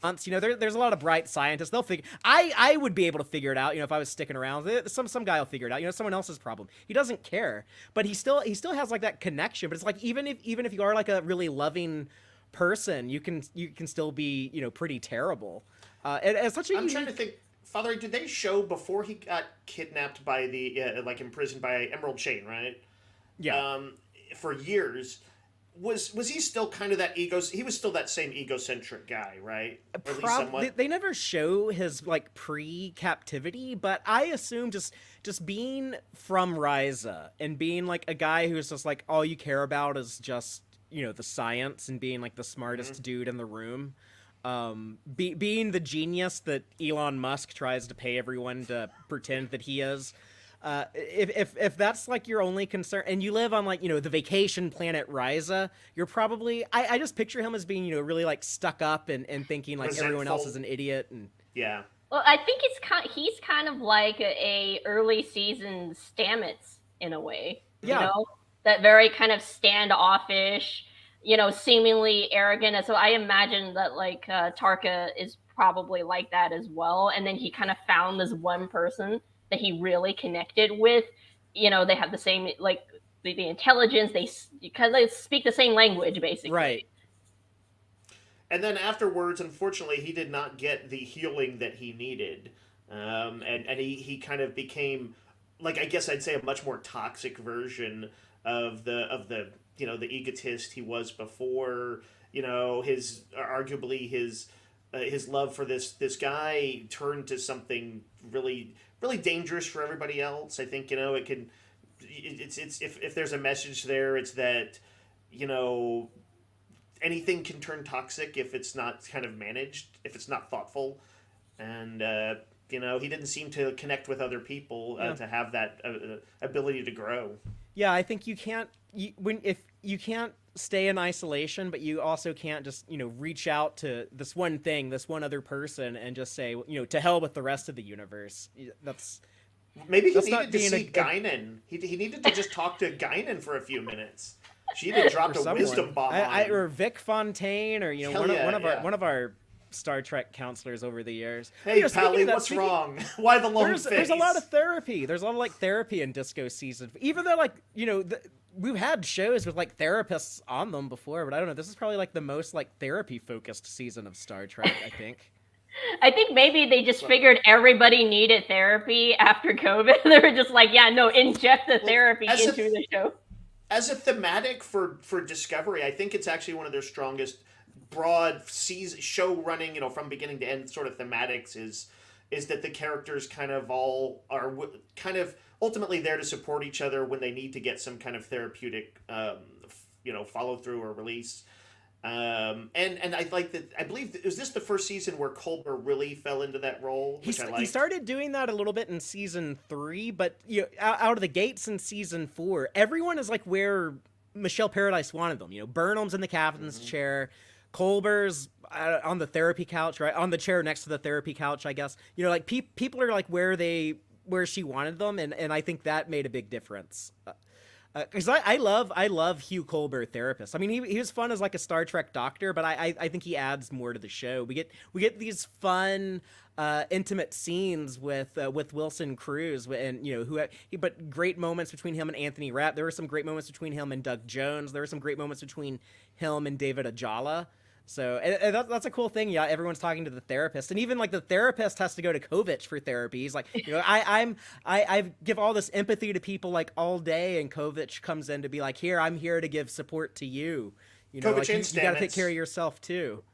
There's a lot of bright scientists. They'll figure. I would be able to figure it out. If I was sticking around, some guy will figure it out. Someone else's problem. He doesn't care, but he still has like that connection. But it's like even if you are like a really loving person, you can still be pretty terrible. It's such a
I'm trying to think. Father, did they show before he got kidnapped by the imprisoned by Emerald Chain, right?
Yeah.
For years. Was he still kind of that he was still that same egocentric guy, right? At least somewhat.
They never show his like pre-captivity, but I assume just being from Ryza and being like a guy who's just like all you care about is just the science and being like the smartest dude in the room. Being the genius that Elon Musk tries to pay everyone to pretend that he is. If that's like your only concern, and you live on like the vacation planet Ryza, you're probably I just picture him as being really like stuck up and thinking like
resentful.
Everyone else is an idiot. And
yeah. Well, I think he's kind of like a early season Stamets in a way.
Yeah.
That very kind of standoffish, seemingly arrogant. And so I imagine that like Tarka is probably like that as well. And then he kind of found this one person that he really connected with. They have the same, like the intelligence, they speak the same language basically.
Right.
And then afterwards, unfortunately, he did not get the healing that he needed. And he kind of became, like, I guess I'd say a much more toxic version of the the egotist he was before. Arguably his love for this guy turned to something really really dangerous for everybody else. I think it can. It's if there's a message there, it's that anything can turn toxic if it's not kind of managed, if it's not thoughtful, and he didn't seem to connect with other people to have that ability to grow.
Yeah, I think you can't if you can't stay in isolation, but you also can't just reach out to this one thing, this one other person, and just say to hell with the rest of the universe.
Maybe he needed to see Guinan. He needed to just talk to Guinan for a few minutes. She had dropped a wisdom bomb on him.
Or Vic Fontaine, or one of our Star Trek counselors over the years.
Hey, Pally, what's wrong? Why the long face?
There's a lot of therapy. There's a lot of like therapy in Disco season. Even though like we've had shows with like therapists on them before, but I don't know. This is probably like the most like therapy focused season of Star Trek, I think.
I think maybe they just figured everybody needed therapy after COVID. They were just like, yeah, no, inject the therapy into the show.
As a thematic for Discovery, I think it's actually one of their strongest broad show running, from beginning to end sort of thematics is that the characters kind of all are kind of ultimately there to support each other when they need to get some kind of therapeutic, follow through or release. And I like that. I believe is this the first season where Culber really fell into that role, which I liked.
He started doing that a little bit in season 3, but out of the gates in season 4, everyone is like where Michelle Paradise wanted them. Burnham's in the captain's chair, Culber's on the therapy couch, right on the chair next to the therapy couch, I guess. Like people are like where she wanted them, and I think that made a big difference. Because I love Hugh Culber, therapist. I mean, he was fun as like a Star Trek doctor, but I think he adds more to the show. We get these fun, intimate scenes with Wilson Cruz, and but great moments between him and Anthony Rapp. There were some great moments between him and Doug Jones. There were some great moments between him and David Ajala. So and that's a cool thing. Yeah, everyone's talking to the therapist, and even like the therapist has to go to Kovich for therapy. He's like, I give all this empathy to people like all day, and Kovich comes in to be like, I'm here to give support to you.
Kovich and
you got to take care of yourself too.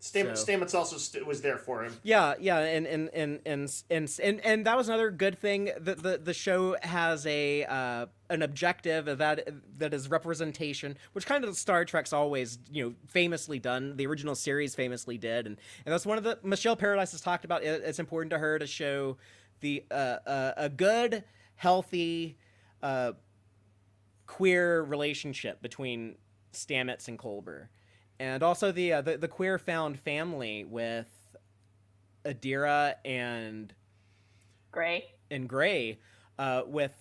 Stamets also was there for him.
Yeah, and that was another good thing. The show has an objective that is representation, which kind of Star Trek's always famously done. The original series famously did, and that's one of the Michelle Paradise has talked about. It's important to her to show the a good, healthy, queer relationship between Stamets and Culber. And also the queer found family with Adira and
Gray.
With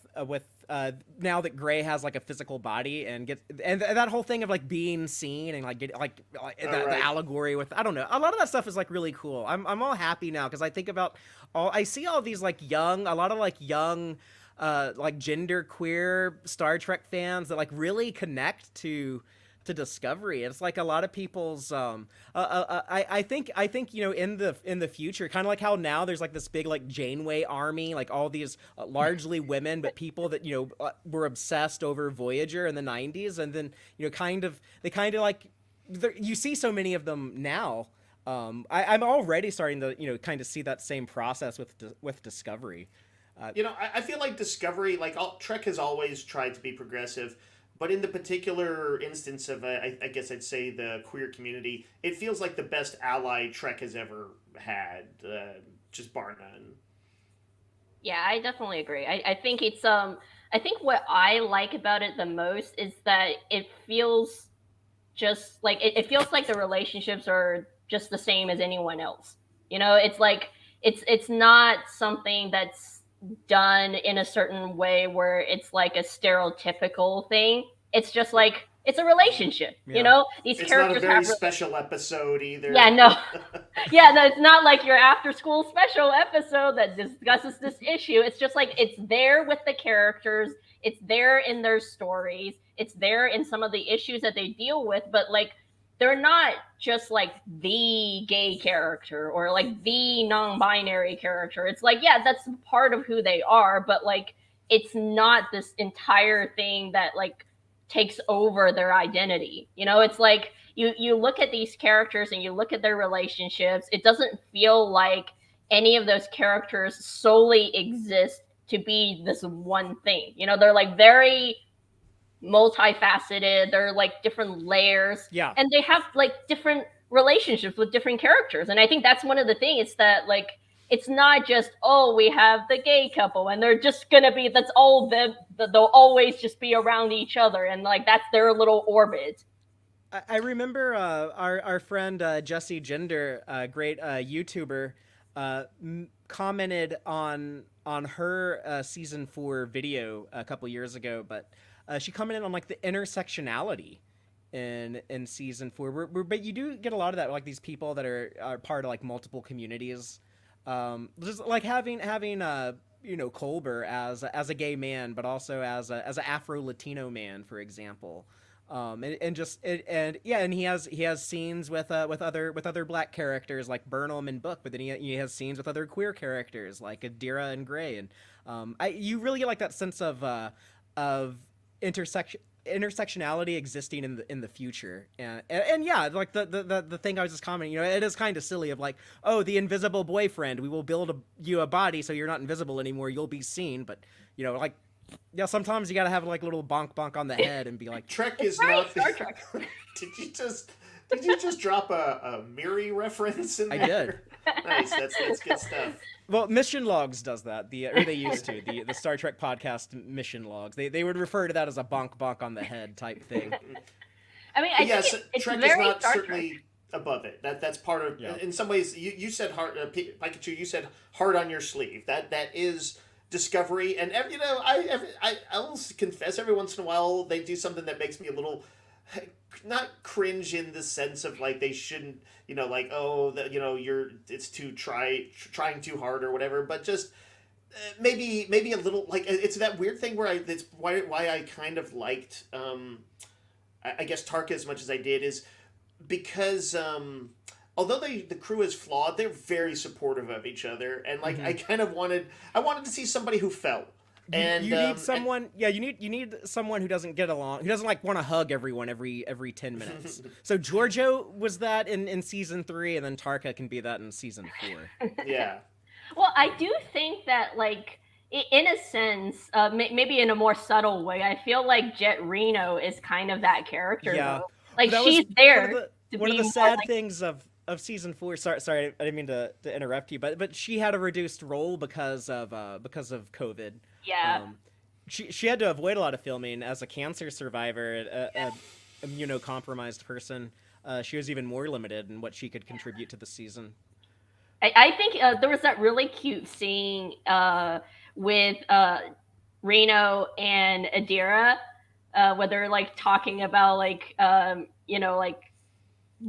now that Gray has like a physical body and that whole thing of like being seen and the allegory with, I don't know, a lot of that stuff is like really cool. I'm all happy now because I think about I see all these like young like gender queer Star Trek fans that like really connect to Discovery. It's like a lot of people's I think in the future, kind of like how now there's like this big like Janeway army, like all these largely women but people that were obsessed over Voyager in the 90s, and then they kind of like you see so many of them now. I'm already starting to kind of see that same process with Discovery.
I feel like Discovery, like Trek has always tried to be progressive. But in the particular instance of, I guess I'd say the queer community, it feels like the best ally Trek has ever had, just bar none.
Yeah, I definitely agree. I think it's I think what I like about it the most is that it feels just like it feels like the relationships are just the same as anyone else. It's like it's not something that's done in a certain way where it's like a stereotypical thing. It's just like it's a relationship. These
it's
characters
not a very special episode either.
Yeah, no. Yeah, no, it's not like your after school special episode that discusses this issue. It's just like it's there with the characters, it's there in their stories, it's there in some of the issues that they deal with, but like they're not just like the gay character or like the non-binary character. It's like, yeah, that's part of who they are, but like it's not this entire thing that like takes over their identity. It's like you look at these characters and you look at their relationships. It doesn't feel like any of those characters solely exist to be this one thing. They're like very multifaceted. They're like different layers, and they have like different relationships with different characters. And I think that's one of the things that like it's not just we have the gay couple and they're just gonna be that's all them. They'll always just be around each other and like that's their little orbit.
I remember our friend Jesse Gender, great YouTuber, commented on her season 4 video a couple years ago, but she commented on like the intersectionality in season 4, but you do get a lot of that, like these people that are part of like multiple communities, just like having Culber as a gay man, but also as an Afro-Latino man, for example. And he has scenes with other black characters like Burnham and Book, but then he has scenes with other queer characters like Adira and Gray, and you really get like that sense of intersectionality existing in the future, and yeah, like the thing I was just commenting, it is kind of silly of like, oh, the invisible boyfriend, we will build you a body so you're not invisible anymore, you'll be seen, but like, yeah, sometimes you gotta have like a little bonk on the head and be like,
Trek is
right,
not.
Star Trek.
Did you just drop a Miri reference in there?
I did.
Nice. That's good stuff.
Well, Mission Logs does that. Or they used to. The Star Trek podcast Mission Logs. They would refer to that as a bonk on the head type thing.
I mean, I
yes,
think it's
Trek
very
is not
Star
certainly
Trek.
above it. That's part of.
Yeah.
In some ways, you said hard. Pikachu, you said hard on your sleeve. That is discovery, and I'll confess, every once in a while they do something that makes me a little. Not cringe in the sense of like they shouldn't, like, oh, it's trying too hard or whatever, but just maybe a little, like, it's that weird thing where it's why I kind of liked I guess Tarka as much as I did is because although the crew is flawed, they're very supportive of each other, and like I kind of wanted to see somebody who felt. And
you need someone, you need someone who doesn't get along, who doesn't like want to hug everyone every 10 minutes. So Giorgio was that in season 3, and then Tarka can be that in season 4.
Yeah.
Well, I do think that, like, in a sense, maybe in a more subtle way, I feel like Jet Reno is kind of that character.
Yeah.
Though. Like,
That
she's
was
there.
one of the sad things of season 4. Sorry, I didn't mean to interrupt you, but she had a reduced role because of COVID.
Yeah.
She had to avoid a lot of filming as a cancer survivor, a immunocompromised person. She was even more limited in what she could contribute to the season.
I think there was that really cute scene with Reno and Adira, where they're like talking about like like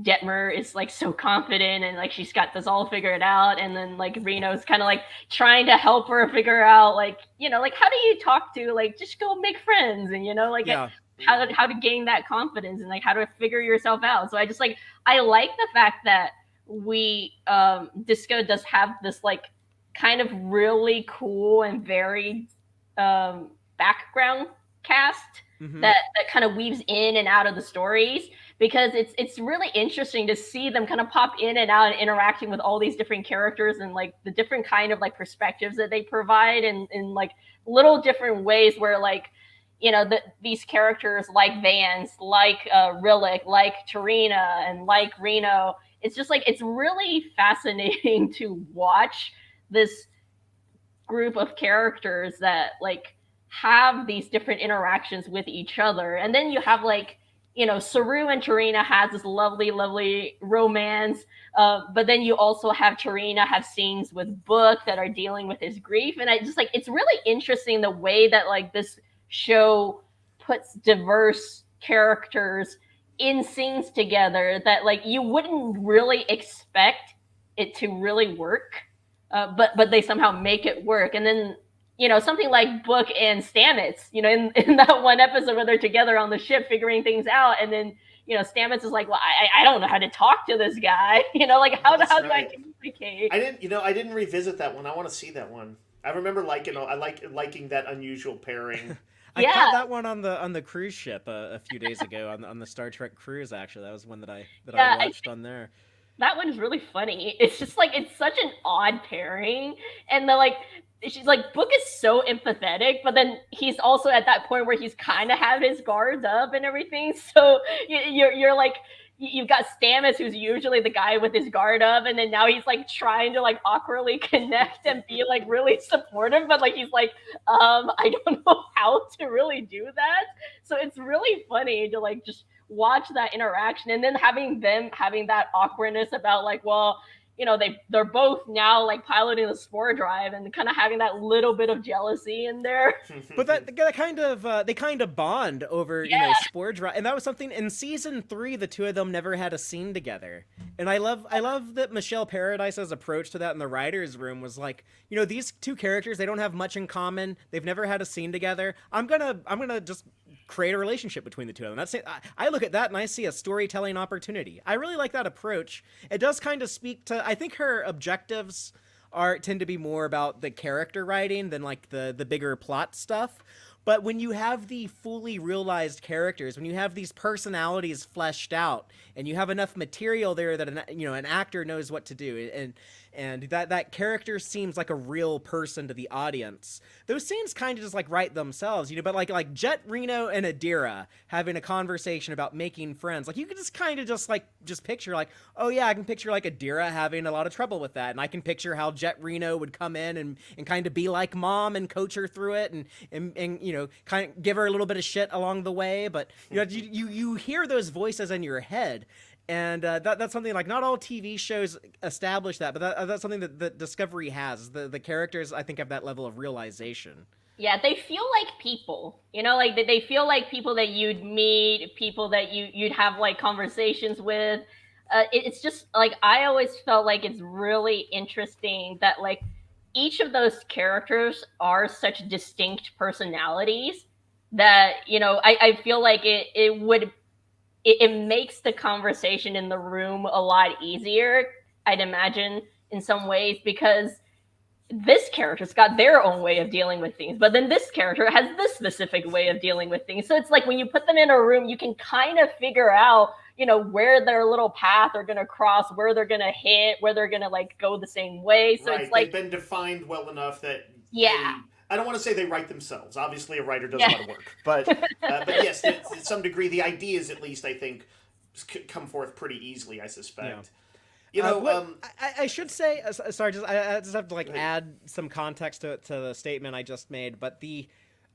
Detmer is like so confident and like she's got this all figured out, and then like Reno's kind of like trying to help her figure out like like how do you talk to like just go make friends, and like how to gain that confidence and like how to figure yourself out. So I just like I like the fact that we Disco does have this like kind of really cool and very background cast that kind of weaves in and out of the stories, because it's really interesting to see them kind of pop in and out and interacting with all these different characters and like the different kind of like perspectives that they provide in like little different ways where like these characters like Vance, like Rillick, like Tarina, and like Reno, it's just like it's really fascinating to watch this group of characters that like have these different interactions with each other. And then you have like Saru and Tarina has this lovely romance, but then you also have Tarina have scenes with Book that are dealing with his grief, and I just like it's really interesting the way that like this show puts diverse characters in scenes together that like you wouldn't really expect it to really work, but they somehow make it work. And then something like Book and Stamets, in that one episode where they're together on the ship figuring things out, and then Stamets is like, well, I don't know how to talk to this guy, like how do I communicate?
I didn't revisit that one. I want to see that one. I remember liking that unusual pairing.
I caught that one on the cruise ship a few days ago on the Star Trek cruise. Actually, that was one that I watched on there.
That one's really funny. It's just like it's such an odd pairing, and she's like, Book is so empathetic, but then he's also at that point where he's kind of have his guards up and everything. So you're like, you've got Stamets, who's usually the guy with his guard up, and then now he's like trying to like awkwardly connect and be like really supportive, but like he's like, I don't know how to really do that. So it's really funny to like just watch that interaction, and then having that awkwardness about like, well, they're both now like piloting the spore drive and kind of having that little bit of jealousy in there.
But that kind of they kind of bond over spore drive, and that was something in season 3. The two of them never had a scene together, and I love that Michelle Paradise's approach to that in the writers' room was like, these two characters, they don't have much in common. They've never had a scene together. I'm gonna just create a relationship between the two of them. That's it. I look at that and I see a storytelling opportunity. I really like that approach. It does kind of speak to, I think her objectives tend to be more about the character writing than like the bigger plot stuff. But when you have the fully realized characters, when you have these personalities fleshed out, and you have enough material there that an actor knows what to do, and that character seems like a real person to the audience, those scenes kind of just like write themselves, But like Jet, Reno, and Adira having a conversation about making friends, like you could just kind of just picture like, oh yeah, I can picture like Adira having a lot of trouble with that, and I can picture how Jet Reno would come in and kind of be like mom and coach her through it, and kind of give her a little bit of shit along the way, but you hear those voices in your head. And that's something like not all TV shows establish that, but that's something that Discovery has. The characters, I think, have that level of realization.
Yeah, they feel like people, like they feel like people that you'd meet, people that you'd have like conversations with. It's just like I always felt like it's really interesting that like each of those characters are such distinct personalities that I feel like it makes the conversation in the room a lot easier, I'd imagine, in some ways, because this character's got their own way of dealing with things, but then this character has this specific way of dealing with things. So it's like when you put them in a room, you can kind of figure out, where their little path are going to cross, where they're going to hit, where they're going to like go the same way. So
right.
It's like
they've been defined well enough that
I
don't want to say they write themselves. Obviously, a writer does a lot of work, but yes, to some degree, the ideas, at least, I think, come forth pretty easily. I suspect. Yeah.
I should say, sorry, I just have to add some context to the statement I just made. But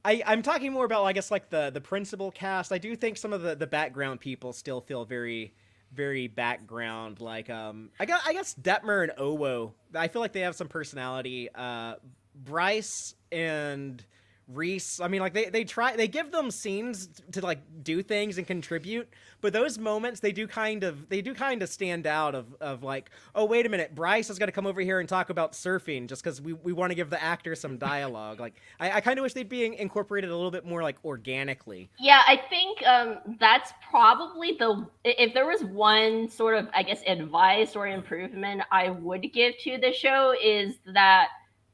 I'm talking more about, I guess, like the principal cast. I do think some of the background people still feel very, very background. Like I guess Detmer and Owo, I feel like they have some personality. Bryce and Reese, I mean, like they give them scenes to like do things and contribute, but those moments they do kind of stand out of like, oh wait a minute, Bryce is gonna come over here and talk about surfing just because we want to give the actor some dialogue. Like I kind of wish they'd be incorporated a little bit more like organically.
Yeah, I think that's probably if there was one sort of, I guess, advice or improvement I would give to the show is that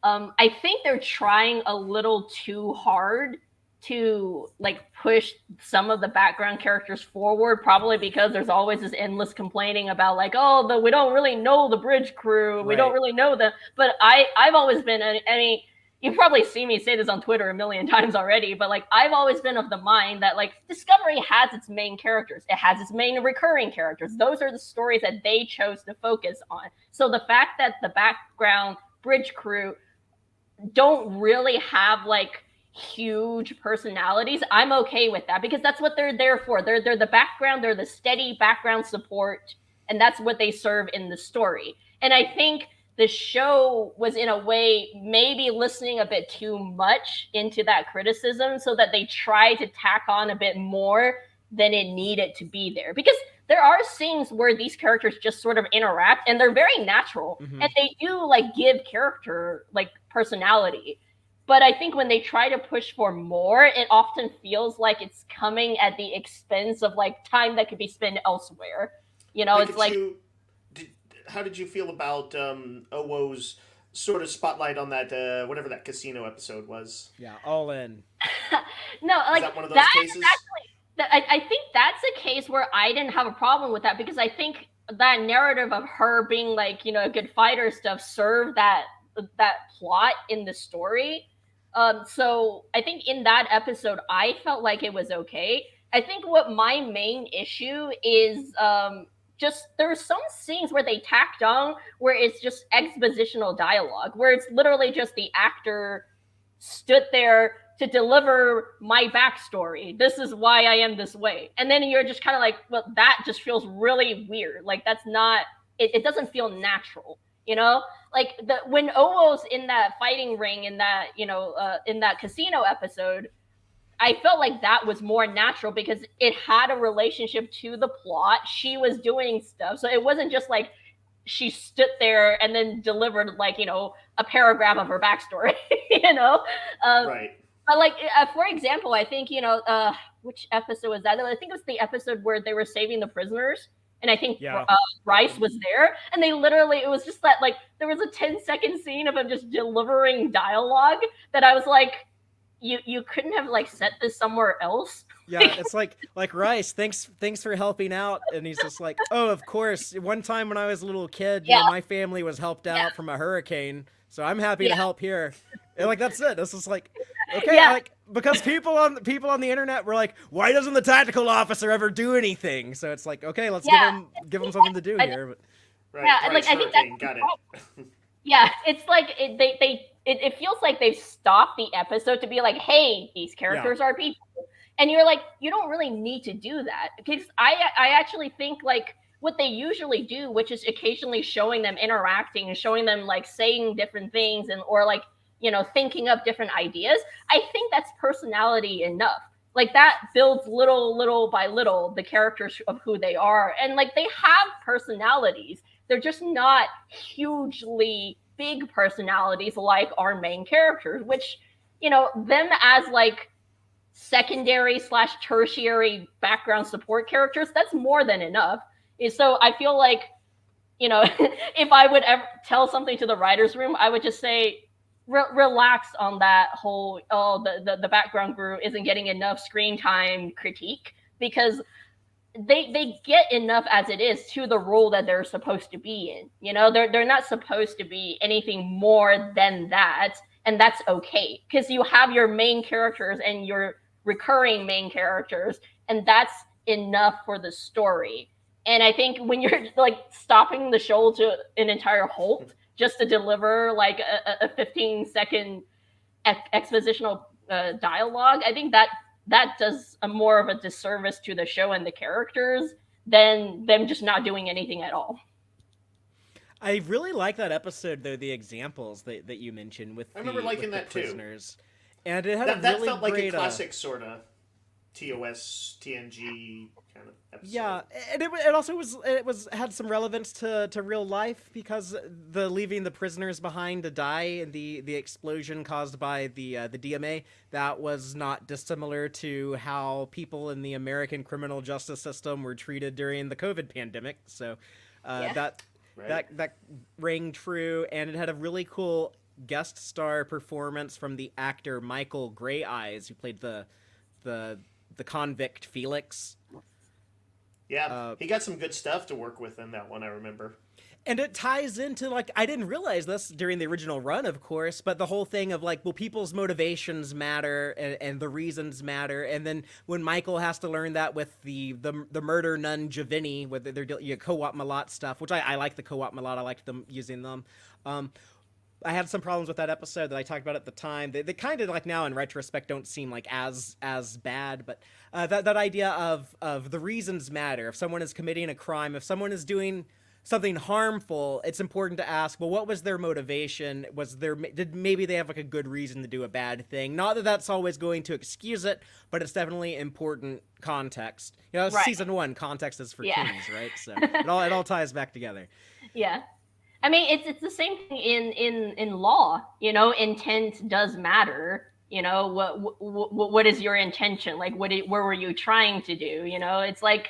I think they're trying a little too hard to like push some of the background characters forward, probably because there's always this endless complaining about like, oh, we don't really know the bridge crew, we don't really know them. But I've always been you've probably seen me say this on Twitter a million times already, but like I've always been of the mind that like Discovery has its main characters, it has its main recurring characters. Those are the stories that they chose to focus on. So the fact that the background bridge crew don't really have like huge personalities, I'm okay with that, because that's what they're there for. They're the background, they're the steady background support, and that's what they serve in the story. And I think the show was in a way maybe listening a bit too much into that criticism, so that they tried to tack on a bit more than it needed to be there, because there are scenes where these characters just sort of interact and they're very natural, and they do like give character like personality. But I think when they try to push for more, it often feels like it's coming at the expense of like time that could be spent elsewhere. It's like,
how did you feel about Owo's sort of spotlight on that whatever that casino episode was?
Yeah, all in.
No, like
is that one of those cases?
I think that's a case where I didn't have a problem with that, because I think that narrative of her being like, a good fighter stuff served that plot in the story. So I think in that episode, I felt like it was okay. I think what my main issue is just there's some scenes where they tacked on where it's just expositional dialogue, where it's literally just the actor stood there to deliver my backstory. This is why I am this way. And then you're just kind of like, well, that just feels really weird. Like that's not, it doesn't feel natural, Like when Owo's in that fighting ring in that, in that casino episode, I felt like that was more natural because it had a relationship to the plot. She was doing stuff. So it wasn't just like she stood there and then delivered like, a paragraph of her backstory,
Right.
But like, for example, I think, which episode was that? I think it was the episode where they were saving the prisoners. And I think Bryce was there. And they literally, it was just that, like, there was a 10-second scene of him just delivering dialogue that I was like, you couldn't have like set this somewhere else.
Yeah, it's like Rice, thanks for helping out, and he's just like, oh, of course. One time when I was a little kid,
Yeah,
my family was helped
yeah,
out from a hurricane, so I'm happy to
yeah,
help here. And like that's it. This is like, okay,
yeah,
like because people on the internet were like, why doesn't the tactical officer ever do anything? So it's like, okay, let's
yeah.
give him something to do
I,
here. But
Right,
yeah, and like
Bryce
I think that's
Hurricane,
the
got it.
problem. Yeah, it's like it feels like they've stopped the episode to be like, hey, these
yeah,
characters are people, and you're like, you don't really need to do that because I actually think like what they usually do, which is occasionally showing them interacting and showing them like saying different things and or like thinking up different ideas. I think that's personality enough. Like that builds little by little the characters of who they are, and like they have personalities. They're just not hugely big personalities like our main characters, which them as like secondary slash tertiary background support characters, that's more than enough. So I feel like if I would ever tell something to the writers room, I would just say relax on that whole the background group isn't getting enough screen time critique, because they get enough as it is to the role that they're supposed to be in. They're not supposed to be anything more than that, and that's okay because you have your main characters and your recurring main characters, and that's enough for the story. And I think when you're like stopping the show to an entire halt just to deliver like a 15-second expositional dialogue, I think that does a more of a disservice to the show and the characters than them just not doing anything at all.
I really like that episode though. The examples that you mentioned with
I remember liking
the
that too.
prisoners, and it had
That,
a
that
really
felt like
great,
a classic sort of TOS, TNG kind of episode.
yeah, and it also was had some relevance to real life because the leaving the prisoners behind to die and the explosion caused by the DMA, that was not dissimilar to how people in the American criminal justice system were treated during the COVID pandemic. So
Yeah.
Right.
that rang true, and it had a really cool guest star performance from the actor Michael Grey Eyes, who played the convict Felix.
Yeah, he got some good stuff to work with in that one, I remember.
And it ties into, like, I didn't realize this during the original run, of course, but the whole thing of, like, well, people's motivations matter and the reasons matter. And then when Michael has to learn that with the murder nun Giovanni, with their co-op Malat stuff, which I like the co-op Malat, I liked them using them. I had some problems with that episode that I talked about at the time. They kind of, like, now in retrospect don't seem like as bad, but that idea of the reasons matter. If someone is committing a crime, if someone is doing something harmful, it's important to ask, well, what was their motivation? Did maybe they have like a good reason to do a bad thing? Not that that's always going to excuse it, but it's definitely important context.
Right.
Season 1, context is for
Yeah.
kings, right? So it all ties back together.
Yeah. I mean, it's the same thing in law. Intent does matter. What is your intention? Like, where were you trying to do? It's like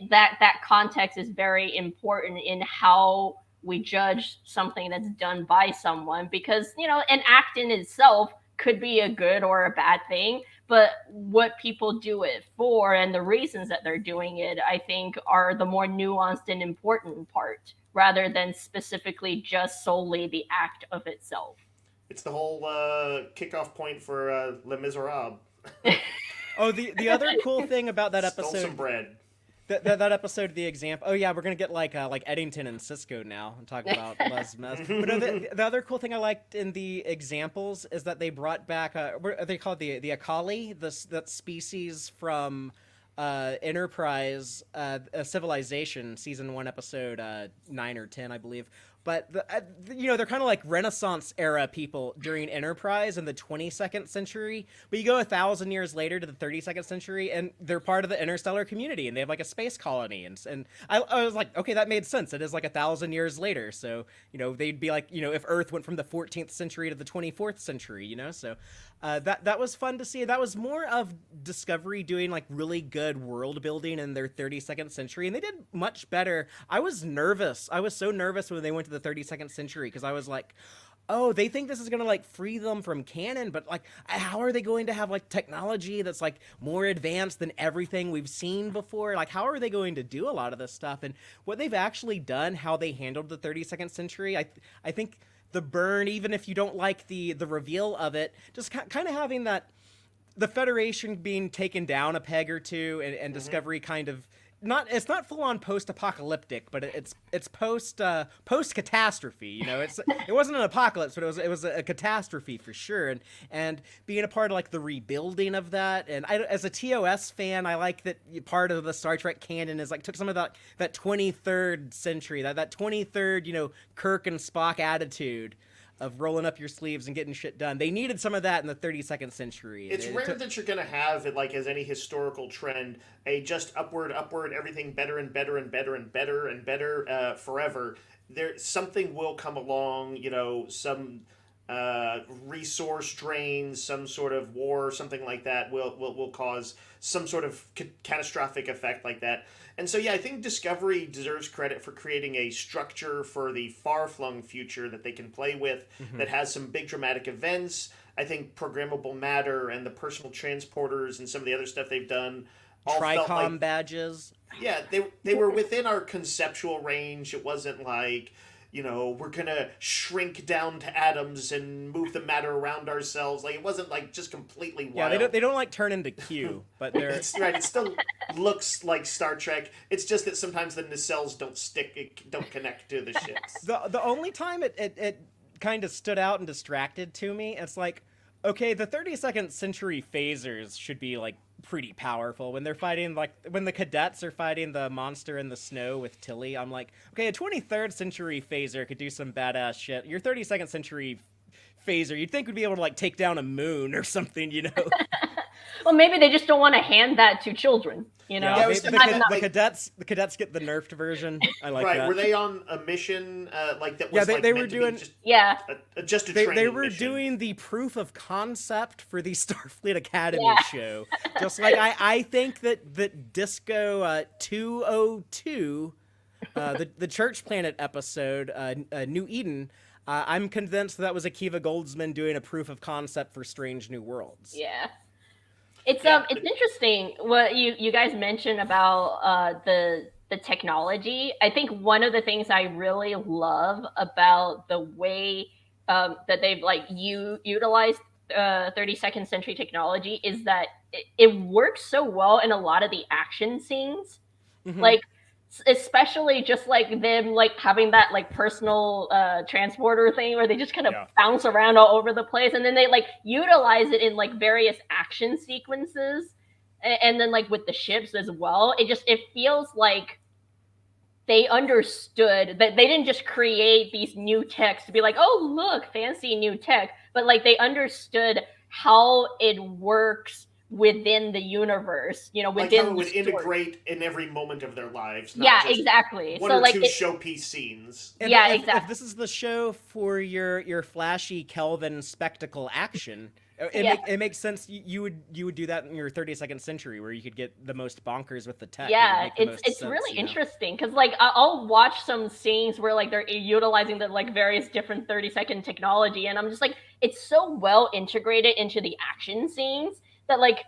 that context is very important in how we judge something that's done by someone, because an act in itself could be a good or a bad thing, but what people do it for and the reasons that they're doing it, I think, are the more nuanced and important part, rather than specifically just solely the act of itself.
It's the whole kickoff point for Les Miserables.
Oh, the other cool thing about that
Stole
episode,
some bread.
that episode, the example. Oh yeah, we're gonna get like Eddington and Cisco now and talk about Les Mis. But no, the other cool thing I liked in the examples is that they brought back what are they called, the Akali, that species from Enterprise, Civilization, season 1, episode 9 or 10, I believe. But they're kind of like Renaissance era people during Enterprise in the 22nd century. But you go 1,000 years later to the 32nd century, and they're part of the interstellar community, and they have like a space colony. And I was like, okay, that made sense. It is like 1,000 years later, so they'd be like, if Earth went from the 14th century to the 24th century, so that was fun to see. That was more of Discovery doing like really good world building in their 32nd century, and they did much better. I was nervous. I was so nervous when they went to the 32nd century because I was like, oh, they think this is gonna like free them from canon, but like, how are they going to have like technology that's like more advanced than everything we've seen before? Like, how are they going to do a lot of this stuff? And what they've actually done, how they handled the 32nd century, I think the burn, even if you don't like the reveal of it, just kind of having that the Federation being taken down a peg or two, and Discovery kind of it's not full on post apocalyptic, but it's post catastrophe. You know, it wasn't an apocalypse, but it was a catastrophe for sure. And being a part of like the rebuilding of that, and as a TOS fan, I like that part of the Star Trek canon is like took some of that 23rd century, that 23rd Kirk and Spock attitude of rolling up your sleeves and getting shit done. They needed some of that in the 32nd century.
It's rare that you're going to have it, like as any historical trend, a just upward, everything better and better and better and better and better forever. Something will come along, some resource drains, some sort of war, something like that will cause some sort of catastrophic effect like that. And so, yeah, I think Discovery deserves credit for creating a structure for the far-flung future that they can play with, that has some big dramatic events. I think programmable matter and the personal transporters and some of the other stuff they've done all felt like
badges.
Yeah, they were within our conceptual range. It wasn't like, we're going to shrink down to atoms and move the matter around ourselves. Like, it wasn't like just completely wild.
Yeah, they don't like turn into Q, but they're...
That's right. It still looks like Star Trek. It's just that sometimes the nacelles don't connect to the ships.
The only time it kind of stood out and distracted to me, it's like, okay, the 32nd century phasers should be like pretty powerful when they're fighting, like when the cadets are fighting the monster in the snow with Tilly. I'm like, okay, a 23rd century phaser could do some badass shit. Your 32nd century phaser, you'd think would be able to like take down a moon or something,
Well, maybe they just don't want to hand that to children,
Yeah, the cadets get the nerfed version. I like that.
Right? Were they on a mission like that?
Was
they
were doing
just a training
They were
mission.
doing the proof of concept for the Starfleet Academy show. Just like I think that Disco 202, the Church Planet episode, New Eden. I'm convinced that was Akiva Goldsman doing a proof of concept for Strange New Worlds.
Yeah. It's interesting what you guys mentioned about the technology. I think one of the things I really love about the way that they've like utilized 32nd century technology is that it works so well in a lot of the action scenes. Like, especially just like them like having that like personal transporter thing where they just kind of bounce around all over the place, and then they like utilize it in like various action sequences, and then like with the ships as well. It feels like they understood that they didn't just create these new techs to be like, oh look, fancy new tech, but like they understood how it works within the universe, within
like how it would
story.
integrate in every moment of their lives. Not just
exactly.
One
so
or
like
two showpiece scenes.
And
exactly.
If this is the show for your flashy Kelvin spectacle action, it makes sense. You would do that in your 32nd century, where you could get the most bonkers with the tech.
Yeah, it's really interesting because like I'll watch some scenes where like they're utilizing the like various different 32nd technology, and I'm just like, it's so well integrated into the action scenes that like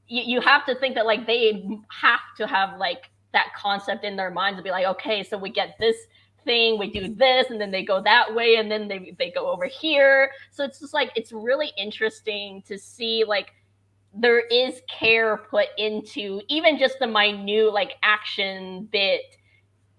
you have to think that like they have to have like that concept in their minds to be like, okay, so we get this thing, we do this, and then they go that way, and then they go over here. So it's just like, it's really interesting to see like there is care put into even just the minute like action bit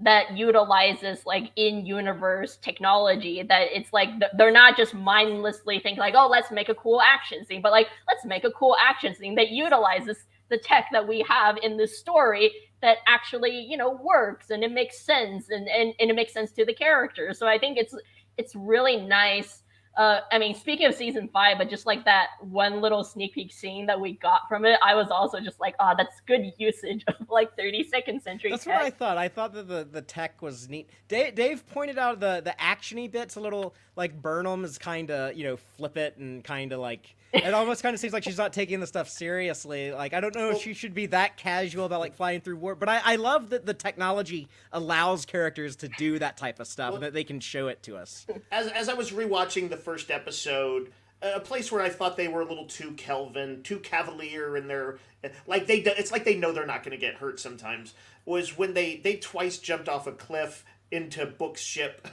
that utilizes like in-universe technology, that it's like they're not just mindlessly thinking like, oh, let's make a cool action scene, but like, let's make a cool action scene that utilizes the tech that we have in this story that actually, works, and it makes sense, and it makes sense to the characters. So I think it's really nice. I mean, speaking of season 5, but just like that one little sneak peek scene that we got from it, I was also just like, oh, that's good usage of like 32nd century
That's
tech.
what I thought. I thought that the tech was neat. Dave pointed out the actiony bits a little, like Burnham is kind of, flip it and kind of like, it almost kind of seems like she's not taking the stuff seriously. Like, I don't know if she should be that casual about like flying through warp, but I love that the technology allows characters to do that type of stuff, and that they can show it to us.
As I was rewatching the first episode, a place where I thought they were a little too Kelvin, too cavalier in their it's like they know they're not going to get hurt sometimes. Was when they twice jumped off a cliff into Book's ship,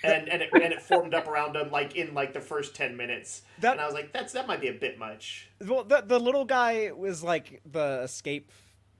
and it formed up around them like in like the first 10 minutes, and I was like, that might be a bit much.
Well, the little guy was like the escape.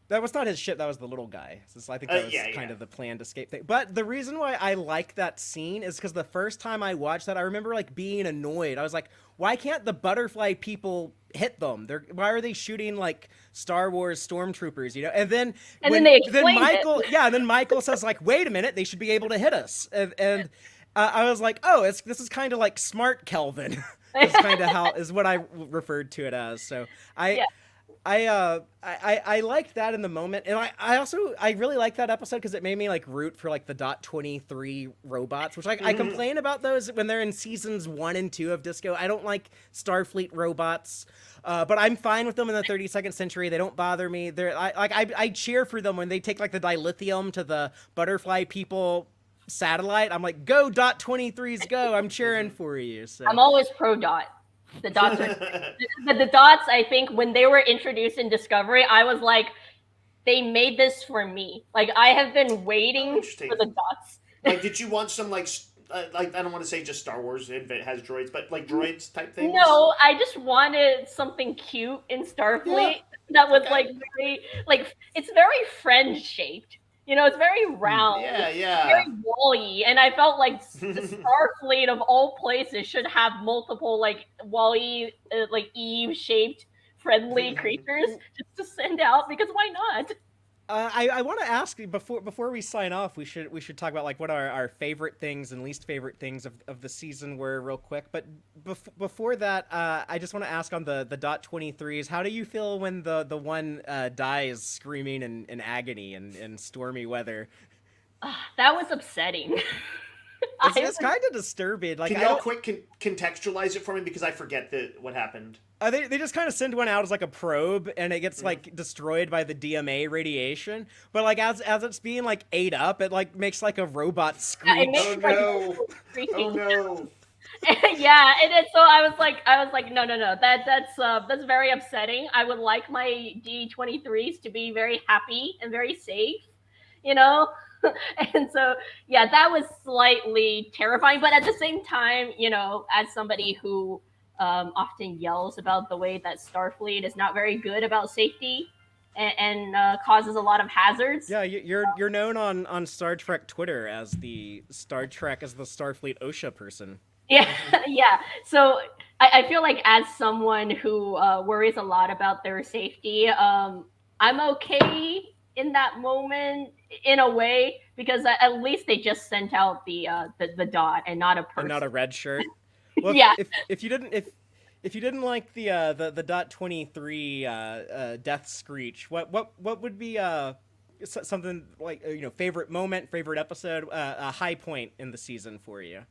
That was not his ship. That was the little guy. So I think that was kind of the planned escape thing. But the reason why I like that scene is because the first time I watched that, I remember like being annoyed. I was like, why can't the butterfly people hit them? Why are they shooting like Star Wars stormtroopers? You know, and then Michael, and then Michael says like, wait a minute, they should be able to hit us. And I was like, oh, this is kind of like smart Kelvin. Is kind of is what I referred to it as. So I liked that in the moment, and I really liked that episode because it made me like root for like the .23 robots, which I complain about those when they're in seasons 1 and 2 of Disco. I don't like Starfleet robots, but I'm fine with them in the 32nd century. They don't bother me. I cheer for them when they take like the dilithium to the butterfly people satellite. I'm like, go .23s, go! I'm cheering for you. So.
I'm always pro dot. The dots are the dots. I think when they were introduced in Discovery, I was like, they made this for me. Like I have been waiting for the dots.
Like, did you want some like I don't want to say just Star Wars if it has droids, but like droids type things?
No, I just wanted something cute in Starfleet that was like very like it's very friend shaped. You know, it's very round. Very Wall-E. And I felt like the Starfleet of all places should have multiple like Wall-E, like Eve-shaped friendly creatures just to send out, because why not?
I want to ask you before we sign off, we should talk about like what our favorite things and least favorite things of the season were real quick. But before that, I just want to ask on the .23s, how do you feel when the one dies screaming in agony in stormy weather?
That was upsetting.
It's kind of disturbing. Like,
can y'all quick contextualize it for me, because I forget what happened.
They just kind of send one out as like a probe, and it gets like destroyed by the DMA radiation. But like as it's being like ate up, it like makes like a robot screech.
Oh no!
Yeah, and so I was like, no, that's very upsetting. I would like my D23s to be very happy and very safe, you know. And so that was slightly terrifying, but at the same time, you know, as somebody who often yells about the way that Starfleet is not very good about safety and causes a lot hazards.
Yeah, you're known on Star Trek Twitter as the Starfleet OSHA person.
Yeah. So I feel like as someone who worries a lot about their safety, I'm okay in that moment in a way, because at least they just sent out the dot and not a person.
And not a red shirt. Well, if you didn't like the .23 death screech, what would be something like, you know, favorite moment, favorite episode, a high point in the season for you?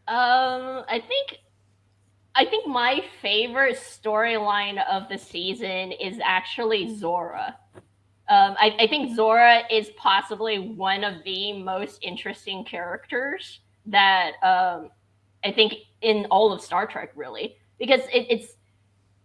I think my favorite storyline of the season is actually Zora. I think Zora is possibly one of the most interesting characters that I think in all of Star Trek, really, because it's,